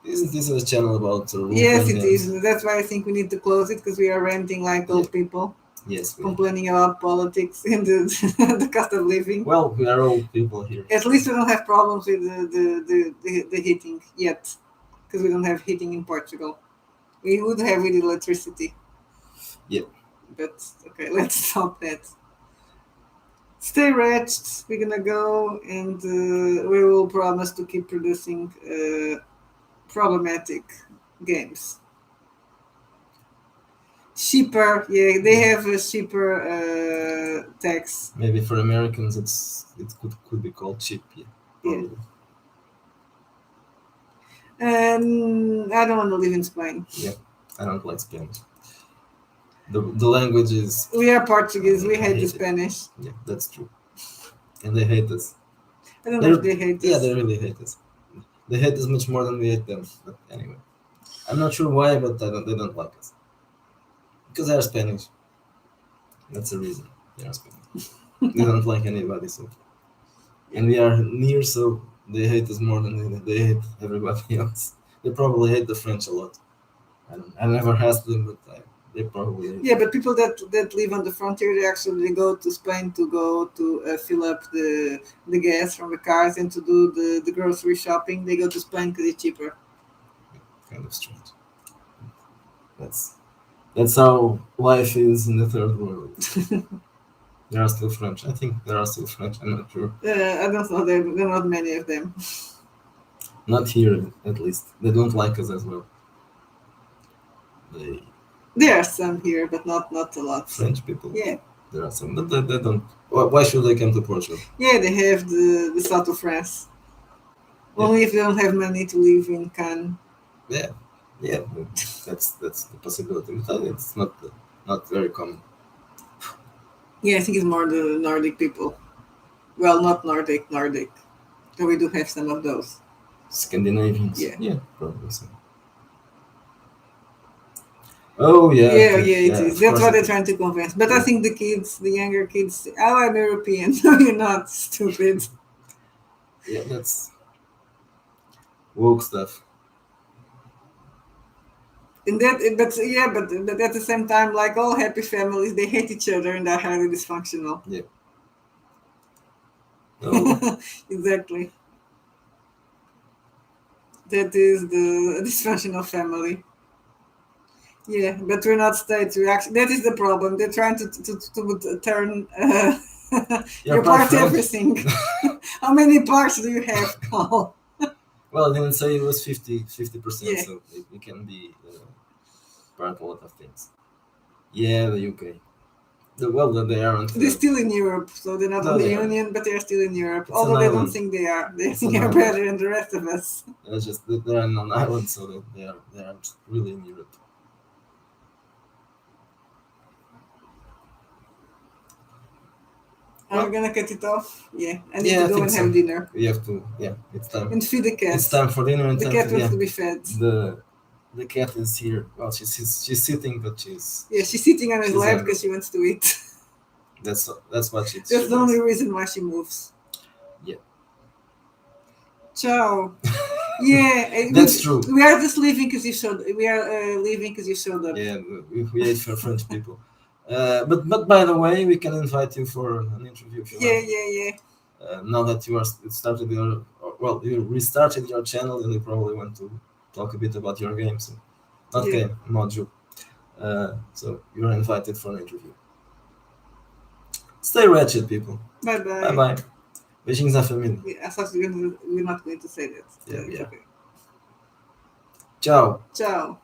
[SPEAKER 1] Isn't this a channel about?
[SPEAKER 2] Yes, it is. That's why I think we need to close it because we are ranting like old people.
[SPEAKER 1] Yes,
[SPEAKER 2] complaining about politics and the cost of living.
[SPEAKER 1] Well, we are old people here.
[SPEAKER 2] At least we don't have problems with the heating yet, because we don't have heating in Portugal. We would have with electricity.
[SPEAKER 1] Yep.
[SPEAKER 2] But okay, let's stop that. Stay wretched. We're gonna go and we will promise to keep producing problematic games. Cheaper, yeah, they have a cheaper tax.
[SPEAKER 1] Maybe for Americans, it could be called cheap. Yeah.
[SPEAKER 2] And I don't want to live in Spain.
[SPEAKER 1] Yeah, I don't like Spain. The language is.
[SPEAKER 2] We are Portuguese. We
[SPEAKER 1] I
[SPEAKER 2] hate the
[SPEAKER 1] hate it.
[SPEAKER 2] Spanish.
[SPEAKER 1] Yeah, that's true. And they hate us.
[SPEAKER 2] I don't know if they hate us.
[SPEAKER 1] Yeah, they really hate us. They hate us much more than we hate them. But anyway, I'm not sure why, but they don't like us because they are Spanish. That's the reason they are Spanish. They don't like anybody, so and we are near, so they hate us more than they hate everybody else. They probably hate the French a lot. I never asked them, but they probably hate.
[SPEAKER 2] Yeah, but people that live on the frontier, they actually go to Spain to go to fill up the gas from the cars and to do the grocery shopping. They go to Spain because it's cheaper.
[SPEAKER 1] Kind of strange. That's how life is in the third world. There are still French. I think there are still French. I'm not sure.
[SPEAKER 2] I don't know. There are not many of them.
[SPEAKER 1] Not here, at least. They don't like us as well.
[SPEAKER 2] There are some here, but not a lot.
[SPEAKER 1] French people.
[SPEAKER 2] Yeah.
[SPEAKER 1] There are some, but they don't. Why should they come to Portugal?
[SPEAKER 2] Yeah, they have the south of France. Yeah. Only if they don't have money to live in Cannes.
[SPEAKER 1] Yeah, that's the possibility. But it's not very common.
[SPEAKER 2] Yeah, I think it's more the Nordic people. Well, not Nordic. So we do have some of those.
[SPEAKER 1] Scandinavians.
[SPEAKER 2] Yeah,
[SPEAKER 1] probably so. Oh yeah.
[SPEAKER 2] Yeah, it is. That's what they're trying to convince. But I think the younger kids, oh, I'm European. No, you're not, stupid.
[SPEAKER 1] Yeah, that's woke stuff.
[SPEAKER 2] And but at the same time, like all happy families, they hate each other and are highly dysfunctional.
[SPEAKER 1] Yeah. Oh.
[SPEAKER 2] Exactly. That is the dysfunctional family. Yeah, but we're not states. That is the problem. They're trying to turn your part everything. How many parts do you have, Carl?
[SPEAKER 1] Well, I didn't say it was 50%,
[SPEAKER 2] Yeah.
[SPEAKER 1] So it can be part of a lot of things. Yeah, the UK. They aren't.
[SPEAKER 2] They're still in Europe, so they're not in the Union, but they're still in Europe. Although they don't think they are. They think they're better than the rest of us.
[SPEAKER 1] It's just they're on an island, so they aren't really in Europe.
[SPEAKER 2] Are we gonna cut it off? Yeah, I need to go and have dinner.
[SPEAKER 1] We have to. Yeah, it's time.
[SPEAKER 2] And feed the cat.
[SPEAKER 1] It's time for dinner. And
[SPEAKER 2] the cat wants to be fed.
[SPEAKER 1] The cat is here. Well, she's sitting, but she's.
[SPEAKER 2] Yeah, she's sitting on his lap because she wants to eat.
[SPEAKER 1] That's what she.
[SPEAKER 2] That's the only reason why she moves.
[SPEAKER 1] Yeah.
[SPEAKER 2] Ciao. Yeah,
[SPEAKER 1] that's true.
[SPEAKER 2] We are just leaving because you showed. We are leaving because you showed up.
[SPEAKER 1] Yeah, we ate for French people. But by the way, we can invite you for an interview if you want.
[SPEAKER 2] Yeah.
[SPEAKER 1] Now that you you restarted your channel, and you probably want to talk a bit about your games. Okay, module. So you're invited for an interview. Stay wretched, people.
[SPEAKER 2] Bye.
[SPEAKER 1] Beijinhos à família.
[SPEAKER 2] I thought we're not going to say that.
[SPEAKER 1] Yeah.
[SPEAKER 2] Okay.
[SPEAKER 1] Ciao.
[SPEAKER 2] Ciao.